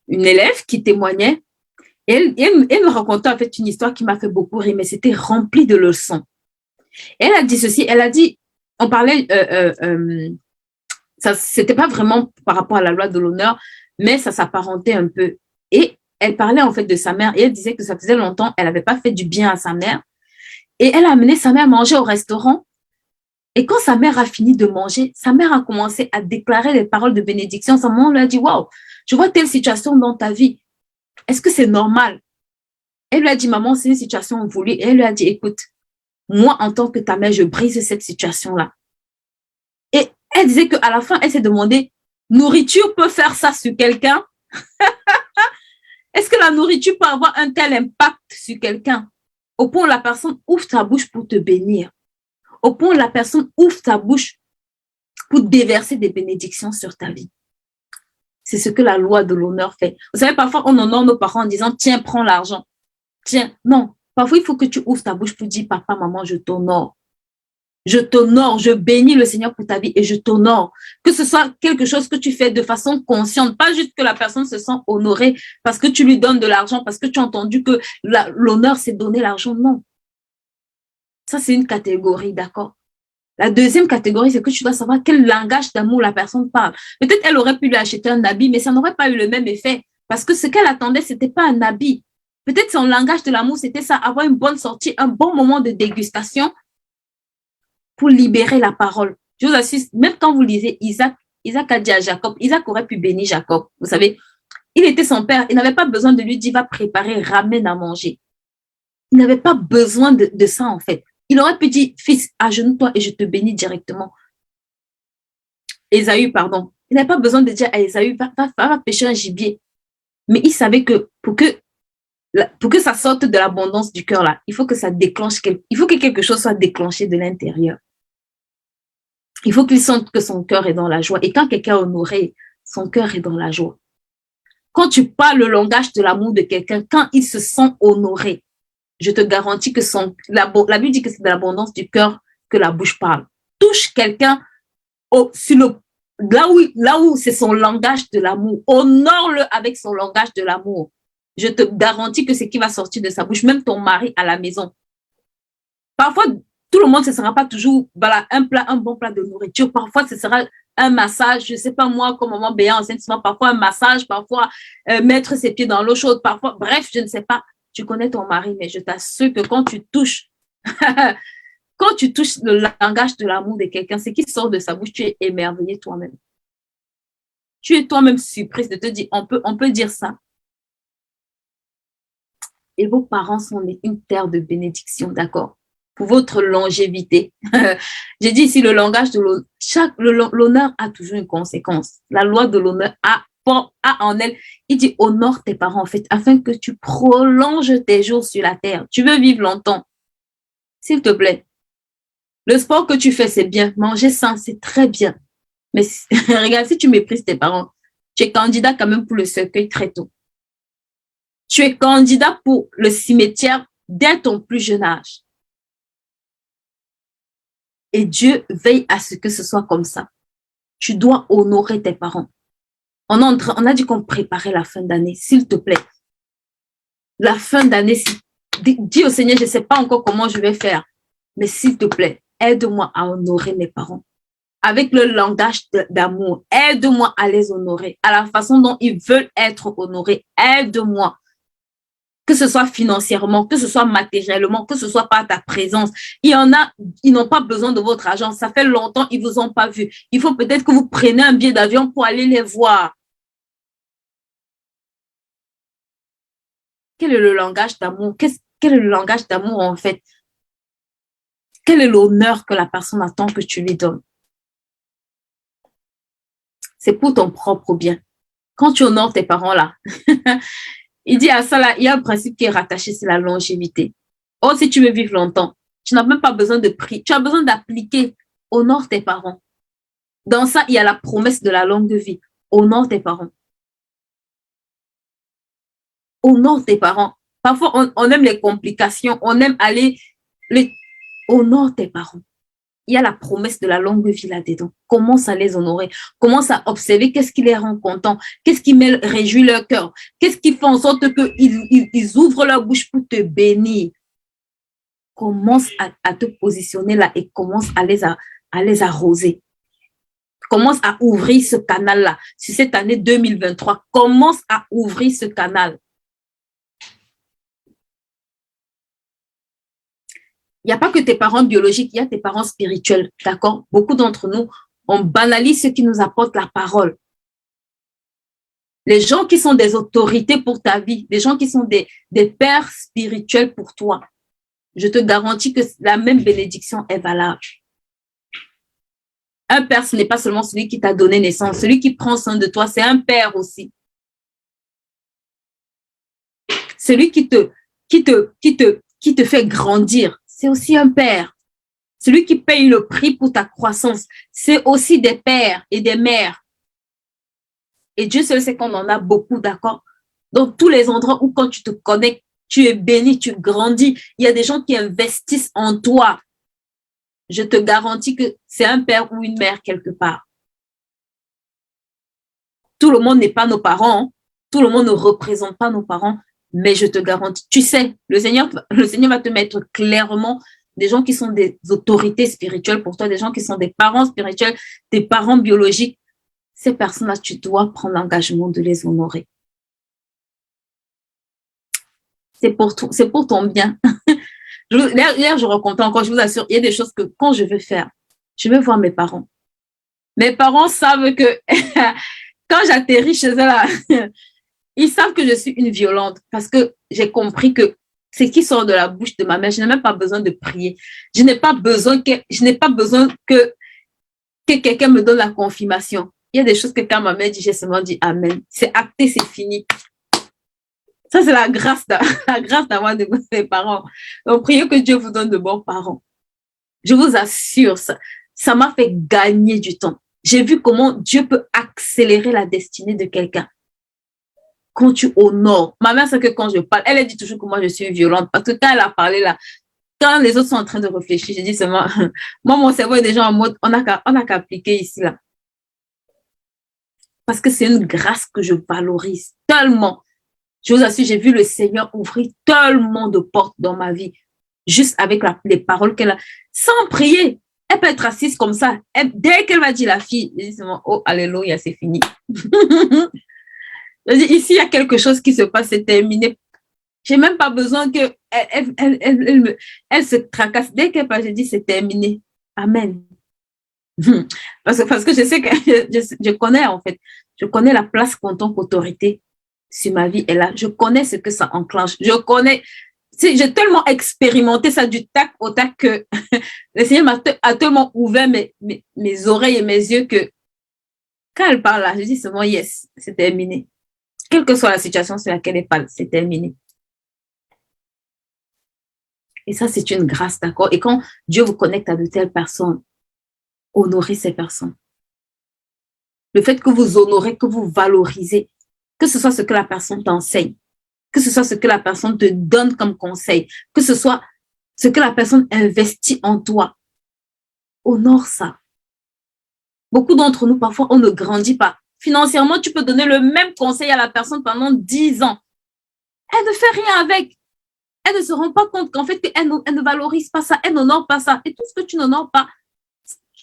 élève qui témoignait et elle me racontait en fait une histoire qui m'a fait beaucoup rire, mais c'était rempli de leçons. Et elle a dit ceci, elle a dit, on parlait, ça c'était pas vraiment par rapport à la loi de l'honneur, mais ça s'apparentait un peu. Et elle parlait en fait de sa mère et elle disait que ça faisait longtemps, elle n'avait pas fait du bien à sa mère. Et elle a amené sa mère manger au restaurant. Et quand sa mère a fini de manger, sa mère a commencé à déclarer les paroles de bénédiction. Sa maman lui a dit, waouh, je vois telle situation dans ta vie. Est-ce que c'est normal? Elle lui a dit, maman, c'est une situation voulue. Et elle lui a dit, écoute, moi, en tant que ta mère, je brise cette situation-là. Et elle disait qu'à la fin, elle s'est demandé, nourriture peut faire ça sur quelqu'un? Est-ce que la nourriture peut avoir un tel impact sur quelqu'un? Au point où la personne ouvre sa bouche pour te bénir. Au point où la personne ouvre sa bouche pour déverser des bénédictions sur ta vie. C'est ce que la loi de l'honneur fait. Vous savez, parfois, on honore nos parents en disant, tiens, prends l'argent. Tiens, non. Parfois, il faut que tu ouvres ta bouche pour dire, papa, maman, je t'honore. Je t'honore, je bénis le Seigneur pour ta vie et je t'honore. Que ce soit quelque chose que tu fais de façon consciente, pas juste que la personne se sent honorée parce que tu lui donnes de l'argent, parce que tu as entendu que l'honneur, c'est donner l'argent. Non. Ça, c'est une catégorie, d'accord? La deuxième catégorie, c'est que tu dois savoir quel langage d'amour la personne parle. Peut-être elle aurait pu lui acheter un habit, mais ça n'aurait pas eu le même effet parce que ce qu'elle attendait, c'était pas un habit. Peut-être son langage de l'amour, c'était ça, avoir une bonne sortie, un bon moment de dégustation pour libérer la parole. Je vous assure, même quand vous lisez Isaac a dit à Jacob, Isaac aurait pu bénir Jacob. Vous savez, il était son père, il n'avait pas besoin de lui dire, va préparer, ramène à manger. Il n'avait pas besoin de ça, en fait. Il aurait pu dire, fils, agenouille-toi et je te bénis directement. Ésaü, pardon. Il n'avait pas besoin de dire à Ésaü, va pêcher un gibier. Mais il savait que pour que ça sorte de l'abondance du cœur, là, il faut que ça déclenche, il faut que quelque chose soit déclenché de l'intérieur. Il faut qu'il sente que son cœur est dans la joie. Et quand quelqu'un est honoré, son cœur est dans la joie. Quand tu parles le langage de l'amour de quelqu'un, quand il se sent honoré, je te garantis que la Bible dit que c'est de l'abondance du cœur que la bouche parle. Touche quelqu'un là où c'est son langage de l'amour. Honore-le avec son langage de l'amour. Je te garantis que c'est qui va sortir de sa bouche, même ton mari à la maison. Parfois, tout le monde, ce ne sera pas toujours voilà, un bon plat de nourriture. Parfois, ce sera un massage, je ne sais pas moi, comme maman Béa enseigne souvent, parfois un massage, parfois mettre ses pieds dans l'eau chaude, parfois, bref, je ne sais pas. Tu connais ton mari, mais je t'assure que quand tu touches, quand tu touches le langage de l'amour de quelqu'un, ce qui sort de sa bouche, tu es émerveillé toi-même. Tu es toi-même surprise de te dire, on peut dire ça. Et vos parents sont une terre de bénédiction, d'accord? Pour votre longévité. J'ai dit ici le langage de l'honneur a toujours une conséquence. La loi de l'honneur a en elle, il dit honore tes parents en fait, afin que tu prolonges tes jours sur la terre. Tu veux vivre longtemps, s'il te plaît. Le sport que tu fais, c'est bien. Manger sain, c'est très bien. Mais regarde, si tu méprises tes parents, tu es candidat quand même pour le cercueil très tôt. Tu es candidat pour le cimetière dès ton plus jeune âge. Et Dieu veille à ce que ce soit comme ça. Tu dois honorer tes parents. On a dit qu'on préparait la fin d'année, s'il te plaît. La fin d'année, dis au Seigneur, je ne sais pas encore comment je vais faire, mais s'il te plaît, aide-moi à honorer mes parents. Avec le langage d'amour, aide-moi à les honorer, à la façon dont ils veulent être honorés. Aide-moi. Que ce soit financièrement, que ce soit matériellement, que ce soit par ta présence. Il y en a, ils n'ont pas besoin de votre argent. Ça fait longtemps, ils ne vous ont pas vu. Il faut peut-être que vous preniez un billet d'avion pour aller les voir. Quel est le langage d'amour? Quel est le langage d'amour en fait? Quel est l'honneur que la personne attend que tu lui donnes? C'est pour ton propre bien. Quand tu honores tes parents là, il dit à ça là, il y a un principe qui est rattaché, c'est la longévité. Oh, si tu veux vivre longtemps, tu n'as même pas besoin de prier, tu as besoin d'appliquer. Honore tes parents. Dans ça, il y a la promesse de la longue vie. Honore tes parents. Honore tes parents. Parfois, on aime les complications, on aime aller... Honore tes parents. Il y a la promesse de la longue vie là-dedans. Commence à les honorer. Commence à observer qu'est-ce qui les rend contents, qu'est-ce qui réjouit leur cœur, qu'est-ce qui fait en sorte qu'ils ouvrent leur bouche pour te bénir. Commence à te positionner là et commence à les arroser. Commence à ouvrir ce canal-là. Sur cette année 2023, commence à ouvrir ce canal. Il n'y a pas que tes parents biologiques, il y a tes parents spirituels, d'accord? Beaucoup d'entre nous, on banalise ce qui nous apporte la parole. Les gens qui sont des autorités pour ta vie, les gens qui sont des pères spirituels pour toi, je te garantis que la même bénédiction est valable. Un père, ce n'est pas seulement celui qui t'a donné naissance, celui qui prend soin de toi, c'est un père aussi. Celui qui te fait grandir, c'est aussi un père. Celui qui paye le prix pour ta croissance, c'est aussi des pères et des mères. Et Dieu seul sait qu'on en a beaucoup, d'accord? Dans tous les endroits où quand tu te connectes, tu es béni, tu grandis. Il y a des gens qui investissent en toi. Je te garantis que c'est un père ou une mère quelque part. Tout le monde n'est pas nos parents. Tout le monde ne représente pas nos parents. Mais je te garantis, tu sais, le Seigneur va te mettre clairement des gens qui sont des autorités spirituelles pour toi, des gens qui sont des parents spirituels, des parents biologiques. Ces personnes-là, tu dois prendre l'engagement de les honorer. C'est pour ton bien. Hier, je racontais encore, je vous assure, il y a des choses que quand je veux faire, je veux voir mes parents. Mes parents savent que quand j'atterris chez eux, là, ils savent que je suis une violente parce que j'ai compris que ce qui sort de la bouche de ma mère, je n'ai même pas besoin de prier. Je n'ai pas besoin que quelqu'un me donne la confirmation. Il y a des choses que quand ma mère dit, j'ai seulement dit Amen. C'est acté, c'est fini. Ça, c'est la grâce d'avoir de mes parents. Donc, priez que Dieu vous donne de bons parents. Je vous assure, ça m'a fait gagner du temps. J'ai vu comment Dieu peut accélérer la destinée de quelqu'un. Quand tu honores. Ma mère, c'est que quand je parle, elle dit toujours que moi, je suis violente. Parce que quand elle a parlé là, quand les autres sont en train de réfléchir, je dis seulement, moi, mon cerveau est déjà en mode, on n'a qu'à appliquer ici, là. Parce que c'est une grâce que je valorise tellement. Je vous assure, j'ai vu le Seigneur ouvrir tellement de portes dans ma vie, juste avec les paroles qu'elle a, sans prier. Elle peut être assise comme ça. Dès qu'elle va dire la fille, je dis seulement, oh, alléluia, c'est fini. Je dis, ici, il y a quelque chose qui se passe, c'est terminé. J'ai même pas besoin que elle se tracasse. Dès qu'elle parle, je dis, c'est terminé. Amen. Parce que je sais que je connais, en fait, je connais la place qu'en tant qu'autorité sur ma vie est là. Je connais ce que ça enclenche. Je connais, j'ai tellement expérimenté ça du tac au tac que le Seigneur a tellement ouvert mes oreilles et mes yeux que quand elle parle là, je dis seulement yes, c'est terminé. Quelle que soit la situation sur laquelle elle parle, c'est terminé. Et ça, c'est une grâce, d'accord? Et quand Dieu vous connecte à de telles personnes, honorez ces personnes. Le fait que vous honorez, que vous valorisez, que ce soit ce que la personne t'enseigne, que ce soit ce que la personne te donne comme conseil, que ce soit ce que la personne investit en toi. Honore ça. Beaucoup d'entre nous, parfois, on ne grandit pas. Financièrement, tu peux donner le même conseil à la personne pendant 10 ans. Elle ne fait rien avec. Elle ne se rend pas compte qu'en fait, elle ne valorise pas ça, elle n'honore pas ça. Et tout ce que tu n'honores pas,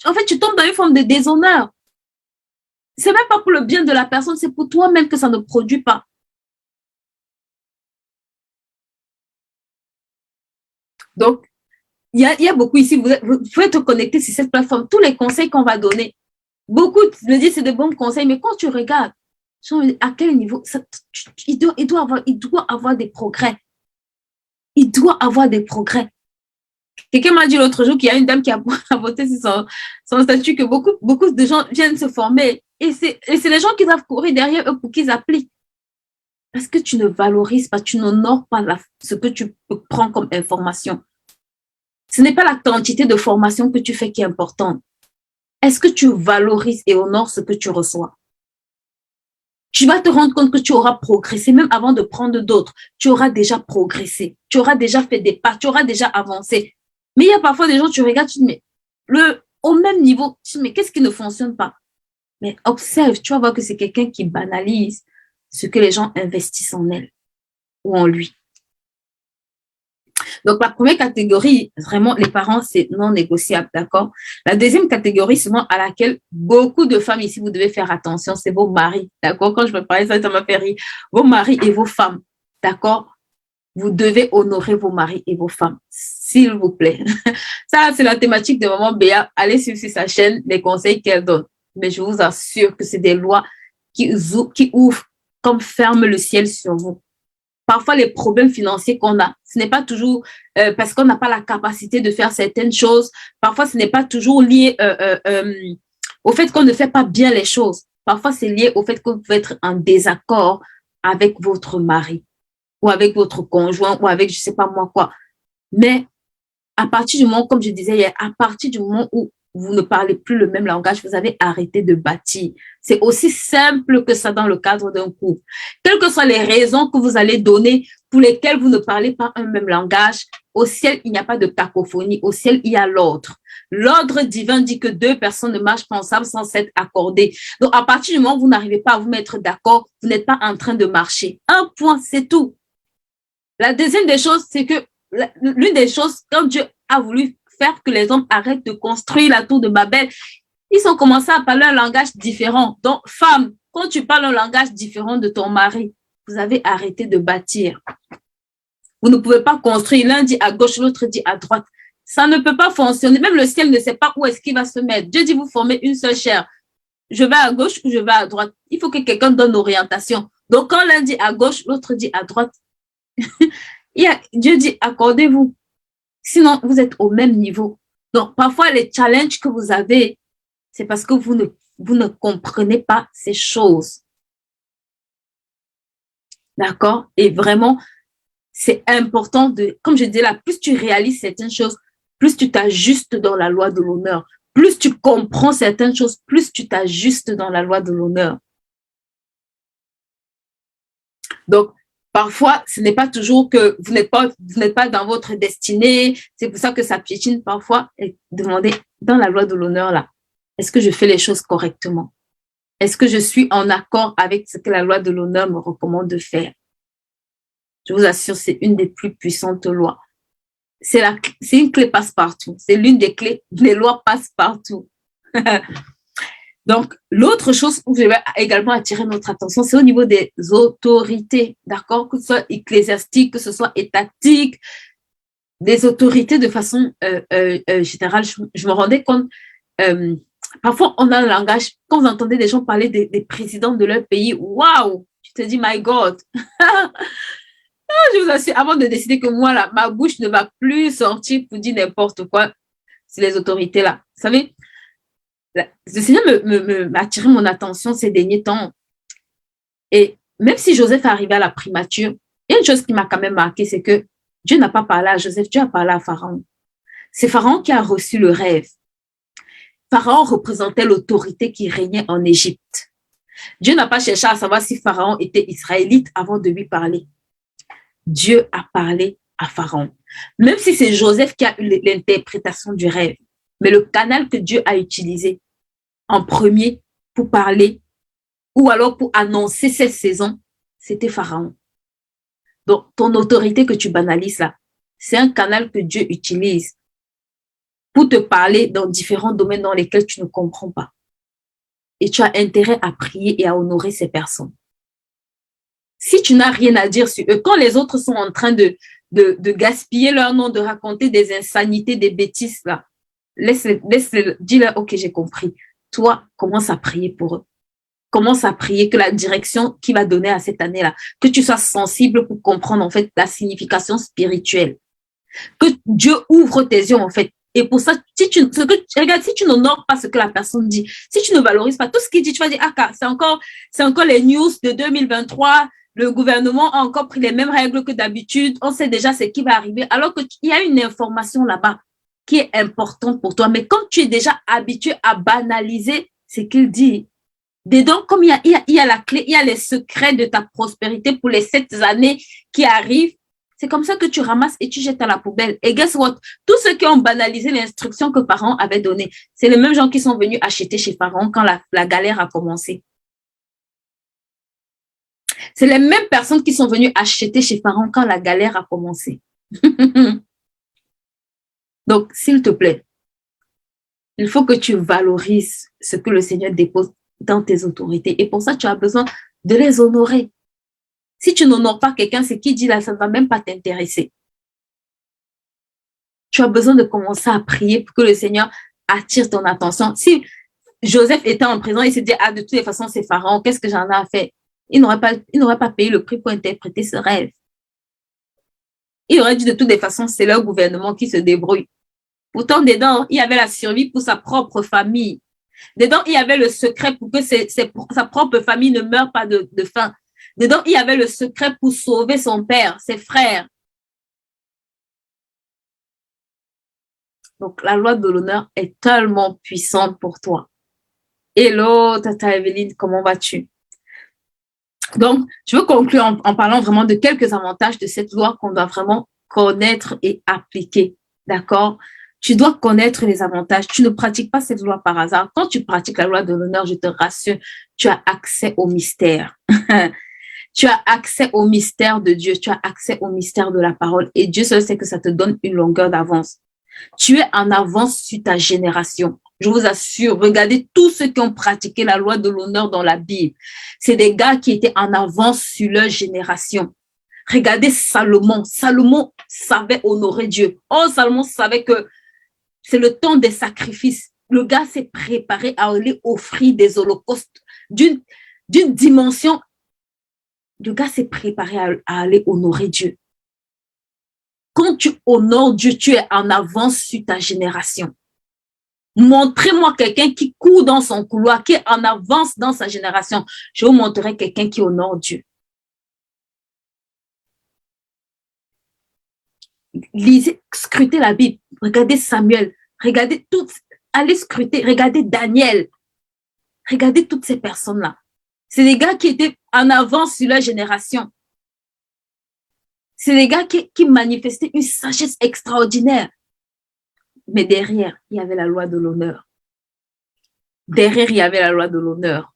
en fait, tu tombes dans une forme de déshonneur. C'est même pas pour le bien de la personne, c'est pour toi-même que ça ne produit pas. Donc, il y a beaucoup ici, vous pouvez être connecté sur cette plateforme. Tous les conseils qu'on va donner, beaucoup me disent c'est de bons conseils, mais quand tu regardes, à quel niveau, il doit avoir des progrès. Il doit avoir des progrès. Quelqu'un m'a dit l'autre jour qu'il y a une dame qui a voté sur son statut, que beaucoup de gens viennent se former. Et c'est les gens qui doivent courir derrière eux pour qu'ils appliquent. Parce que tu ne valorises pas, tu n'honores pas ce que tu prends comme information. Ce n'est pas la quantité de formation que tu fais qui est importante. Est-ce que tu valorises et honores ce que tu reçois? Tu vas te rendre compte que tu auras progressé, même avant de prendre d'autres. Tu auras déjà progressé. Tu auras déjà fait des pas. Tu auras déjà avancé. Mais il y a parfois des gens, tu regardes, tu te dis, mais au même niveau, tu te dis, mais qu'est-ce qui ne fonctionne pas? Mais observe, tu vas voir que c'est quelqu'un qui banalise ce que les gens investissent en elle ou en lui. Donc, la première catégorie, vraiment, les parents, c'est non négociable, d'accord? La deuxième catégorie, souvent à laquelle beaucoup de femmes ici, vous devez faire attention, c'est vos maris, d'accord? Quand je me parlais ça m'a fait rire. Vos maris et vos femmes, d'accord? Vous devez honorer vos maris et vos femmes, s'il vous plaît. Ça, c'est la thématique de Maman Béa. Allez sur sa chaîne, les conseils qu'elle donne. Mais je vous assure que c'est des lois qui ouvrent comme ferme le ciel sur vous. Parfois, les problèmes financiers qu'on a, ce n'est pas toujours parce qu'on n'a pas la capacité de faire certaines choses. Parfois, ce n'est pas toujours lié au fait qu'on ne fait pas bien les choses. Parfois, c'est lié au fait que vous pouvez être en désaccord avec votre mari ou avec votre conjoint ou avec je ne sais pas moi quoi. Mais à partir du moment, comme je disais hier, à partir du moment où vous ne parlez plus le même langage, vous avez arrêté de bâtir. C'est aussi simple que ça dans le cadre d'un couple. Quelles que soient les raisons que vous allez donner pour lesquelles vous ne parlez pas un même langage, au ciel, il n'y a pas de cacophonie. Au ciel, il y a l'ordre. L'ordre divin dit que deux personnes ne marchent pas ensemble sans s'être accordées. Donc, à partir du moment où vous n'arrivez pas à vous mettre d'accord, vous n'êtes pas en train de marcher. Un point, c'est tout. La deuxième des choses, c'est que l'une des choses, quand Dieu a voulu faire que les hommes arrêtent de construire la tour de Babel, ils ont commencé à parler un langage différent. Donc, femme, quand tu parles un langage différent de ton mari, vous avez arrêté de bâtir. Vous ne pouvez pas construire. L'un dit à gauche, l'autre dit à droite. Ça ne peut pas fonctionner. Même le ciel ne sait pas où est-ce qu'il va se mettre. Dieu dit, vous formez une seule chair. Je vais à gauche ou je vais à droite. Il faut que quelqu'un donne l'orientation. Donc, quand l'un dit à gauche, l'autre dit à droite, Dieu dit, accordez-vous. Sinon, vous êtes au même niveau. Donc, parfois, les challenges que vous avez, c'est parce que vous ne comprenez pas ces choses. D'accord? Et vraiment, c'est important comme je disais là, plus tu réalises certaines choses, plus tu t'ajustes dans la loi de l'honneur. Plus tu comprends certaines choses, plus tu t'ajustes dans la loi de l'honneur. Donc, parfois, ce n'est pas toujours que vous n'êtes pas dans votre destinée. C'est pour ça que ça piétine parfois. Et demandez, dans la loi de l'honneur, là, est-ce que je fais les choses correctement? Est-ce que je suis en accord avec ce que la loi de l'honneur me recommande de faire? Je vous assure, c'est une des plus puissantes lois. C'est une clé passe-partout. C'est l'une des clés. Les lois passent partout. Donc, l'autre chose où je vais également attirer notre attention, c'est au niveau des autorités, d'accord? Que ce soit ecclésiastique, que ce soit étatique, des autorités de façon générale. Je me rendais compte, parfois on a un langage, quand vous entendez des gens parler des présidents de leur pays, waouh, tu te dis, my God. Je vous assure, avant de décider que moi, là, ma bouche ne va plus sortir pour dire n'importe quoi, c'est les autorités là. Vous savez, le Seigneur m'a attiré mon attention ces derniers temps. Et même si Joseph est arrivé à la primature, il y a une chose qui m'a quand même marqué, c'est que Dieu n'a pas parlé à Joseph, Dieu a parlé à Pharaon. C'est Pharaon qui a reçu le rêve. Pharaon représentait l'autorité qui régnait en Égypte. Dieu n'a pas cherché à savoir si Pharaon était israélite avant de lui parler. Dieu a parlé à Pharaon. Même si c'est Joseph qui a eu l'interprétation du rêve, mais le canal que Dieu a utilisé en premier pour parler ou alors pour annoncer cette saison, c'était Pharaon. Donc, ton autorité que tu banalises là, c'est un canal que Dieu utilise pour te parler dans différents domaines dans lesquels tu ne comprends pas. Et tu as intérêt à prier et à honorer ces personnes. Si tu n'as rien à dire sur eux, quand les autres sont en train de gaspiller leur nom, de raconter des insanités, des bêtises, là, dis-leur, ok, j'ai compris. Toi, commence à prier pour eux. Commence à prier que la direction qu'il va donner à cette année-là, que tu sois sensible pour comprendre, en fait, la signification spirituelle. Que Dieu ouvre tes yeux, en fait. Et pour ça, si tu n'honores pas ce que la personne dit, si tu ne valorises pas tout ce qu'il dit, tu vas dire, ah, c'est encore les news de 2023, le gouvernement a encore pris les mêmes règles que d'habitude, on sait déjà ce qui va arriver, alors qu'il y a une information là-bas qui est importante pour toi. Mais quand tu es déjà habitué à banaliser ce qu'il dit, dedans, comme il y a la clé, il y a les secrets de ta prospérité pour les 7 années qui arrivent, c'est comme ça que tu ramasses et tu jettes à la poubelle. Et guess what? Tous ceux qui ont banalisé l'instruction que Pharaon avait donnée, c'est les mêmes gens qui sont venus acheter chez Pharaon quand la galère a commencé. C'est les mêmes personnes qui sont venues acheter chez Pharaon quand la galère a commencé. Donc, s'il te plaît, il faut que tu valorises ce que le Seigneur dépose dans tes autorités. Et pour ça, tu as besoin de les honorer. Si tu n'honores pas quelqu'un, ce qu'il dit là, ça ne va même pas t'intéresser. Tu as besoin de commencer à prier pour que le Seigneur attire ton attention. Si Joseph était en prison, il se dit, ah, de toutes les façons, c'est Pharaon, qu'est-ce que j'en ai à faire? Il n'aurait pas payé le prix pour interpréter ce rêve. Il aurait dit, de toutes les façons, c'est leur gouvernement qui se débrouille. Pourtant, dedans, il y avait la survie pour sa propre famille. Dedans, il y avait le secret pour que sa propre famille ne meure pas de faim. Dedans, il y avait le secret pour sauver son père, ses frères. Donc, la loi de l'honneur est tellement puissante pour toi. Hello, Tata Evelyne, comment vas-tu? Donc, je veux conclure en parlant vraiment de quelques avantages de cette loi qu'on doit vraiment connaître et appliquer. D'accord? Tu dois connaître les avantages. Tu ne pratiques pas cette loi par hasard. Quand tu pratiques la loi de l'honneur, je te rassure, tu as accès au mystère. Tu as accès au mystère de Dieu. Tu as accès au mystère de la parole. Et Dieu seul sait que ça te donne une longueur d'avance. Tu es en avance sur ta génération. Je vous assure, regardez tous ceux qui ont pratiqué la loi de l'honneur dans la Bible. C'est des gars qui étaient en avance sur leur génération. Regardez Salomon. Salomon savait honorer Dieu. Oh, Salomon savait que c'est le temps des sacrifices. Le gars s'est préparé à aller offrir des holocaustes d'une dimension. Le gars s'est préparé à aller honorer Dieu. Quand tu honores Dieu, tu es en avance sur ta génération. Montrez-moi quelqu'un qui court dans son couloir, qui est en avance dans sa génération. Je vous montrerai quelqu'un qui honore Dieu. Lisez, scrutez la Bible. Regardez Samuel. Regardez toutes. Allez scruter. Regardez Daniel. Regardez toutes ces personnes-là. C'est des gars qui étaient en avance sur leur génération. C'est des gars qui manifestaient une sagesse extraordinaire. Mais derrière, il y avait la loi de l'honneur. Derrière, il y avait la loi de l'honneur.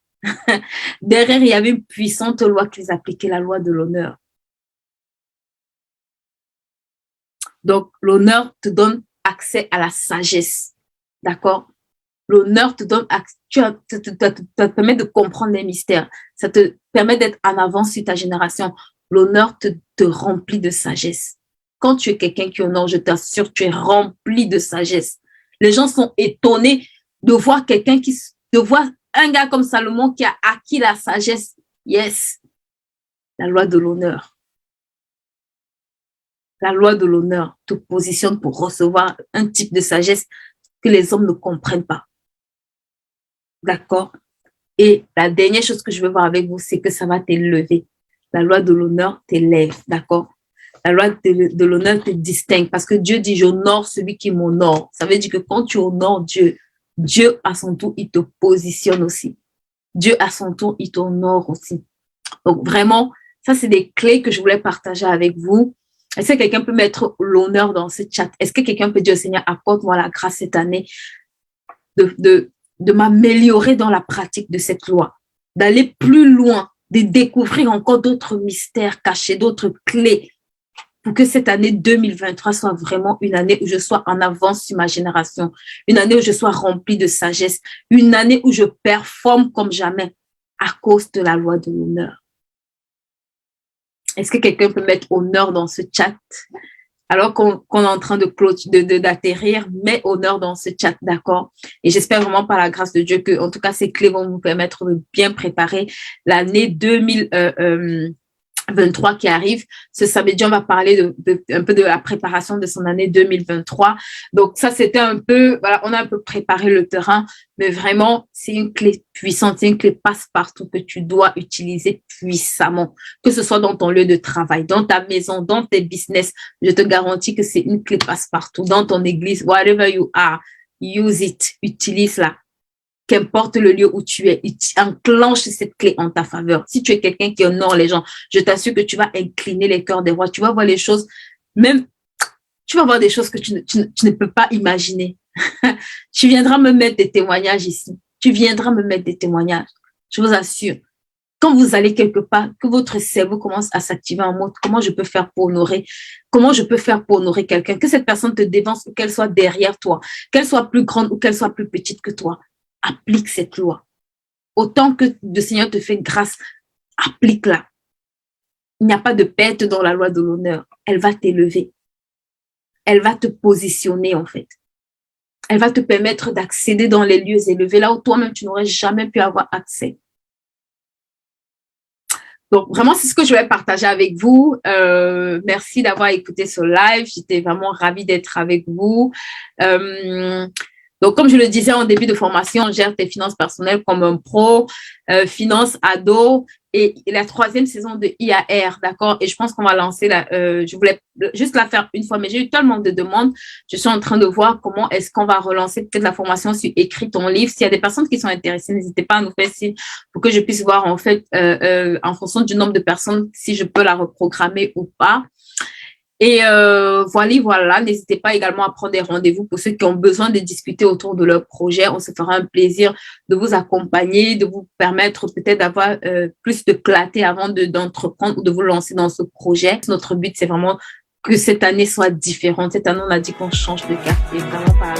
Derrière, il y avait une puissante loi qu'ils appliquaient, la loi de l'honneur. Donc, l'honneur te donne accès à la sagesse. D'accord? L'honneur te donne accès, te permet de comprendre les mystères. Ça te permet d'être en avance sur ta génération. L'honneur te remplit de sagesse. Quand tu es quelqu'un qui honore, je t'assure, tu es rempli de sagesse. Les gens sont étonnés de voir de voir un gars comme Salomon qui a acquis la sagesse. Yes, la loi de l'honneur. La loi de l'honneur te positionne pour recevoir un type de sagesse que les hommes ne comprennent pas. D'accord? Et la dernière chose que je veux voir avec vous, c'est que ça va t'élever. La loi de l'honneur t'élève. D'accord? La loi de l'honneur te distingue parce que Dieu dit, j'honore celui qui m'honore. Ça veut dire que quand tu honores Dieu, Dieu à son tour, il te positionne aussi. Dieu à son tour, il t'honore aussi. Donc vraiment, ça c'est des clés que je voulais partager avec vous. Est-ce que quelqu'un peut mettre l'honneur dans ce chat? Est-ce que quelqu'un peut dire au Seigneur, accorde-moi la grâce cette année de m'améliorer dans la pratique de cette loi, d'aller plus loin, de découvrir encore d'autres mystères cachés, d'autres clés, pour que cette année 2023 soit vraiment une année où je sois en avance sur ma génération, une année où je sois remplie de sagesse, une année où je performe comme jamais à cause de la loi de l'honneur. Est-ce que quelqu'un peut mettre honneur dans ce chat? Alors qu'on est en train d'atterrir, mets honneur dans ce chat, d'accord? Et j'espère vraiment par la grâce de Dieu que, en tout cas, ces clés vont vous permettre de bien préparer l'année 2023 qui arrive. Ce samedi, on va parler un peu de la préparation de son année 2023. Donc ça, c'était un peu, voilà, on a un peu préparé le terrain, mais vraiment, c'est une clé puissante, c'est une clé passe-partout que tu dois utiliser puissamment, que ce soit dans ton lieu de travail, dans ta maison, dans tes business. Je te garantis que c'est une clé passe-partout, dans ton église, wherever you are, use it, utilise-la. Qu'importe le lieu où tu es, enclenche cette clé en ta faveur. Si tu es quelqu'un qui honore les gens, je t'assure que tu vas incliner les cœurs des rois. Tu vas voir les choses, même, tu vas voir des choses que tu ne peux pas imaginer. Tu viendras me mettre des témoignages ici. Tu viendras me mettre des témoignages. Je vous assure. Quand vous allez quelque part, que votre cerveau commence à s'activer en mode, comment je peux faire pour honorer? Comment je peux faire pour honorer quelqu'un? Que cette personne te dévance ou qu'elle soit derrière toi, qu'elle soit plus grande ou qu'elle soit plus petite que toi. Applique cette loi. Autant que le Seigneur te fait grâce, applique-la. Il n'y a pas de perte dans la loi de l'honneur. Elle va t'élever. Elle va te positionner, en fait. Elle va te permettre d'accéder dans les lieux élevés, là où toi-même, tu n'aurais jamais pu avoir accès. Donc, vraiment, c'est ce que je vais partager avec vous. Merci d'avoir écouté ce live. J'étais vraiment ravie d'être avec vous. Donc, comme je le disais en début de formation, on gère tes finances personnelles comme un pro, finance ado et la 3e saison de IAR, d'accord? Et je pense qu'on va lancer je voulais juste la faire une fois, mais j'ai eu tellement de demandes. Je suis en train de voir comment est-ce qu'on va relancer peut-être la formation sur écrit ton livre. S'il y a des personnes qui sont intéressées, n'hésitez pas à nous faire signe pour que je puisse voir, en fait, en fonction du nombre de personnes, si je peux la reprogrammer ou pas. Et voilà, n'hésitez pas également à prendre des rendez-vous pour ceux qui ont besoin de discuter autour de leur projet. On se fera un plaisir de vous accompagner, de vous permettre peut-être d'avoir plus de clarté avant d'entreprendre ou de vous lancer dans ce projet. Notre but, c'est vraiment que cette année soit différente. Cette année, on a dit qu'on change de cap et vraiment pas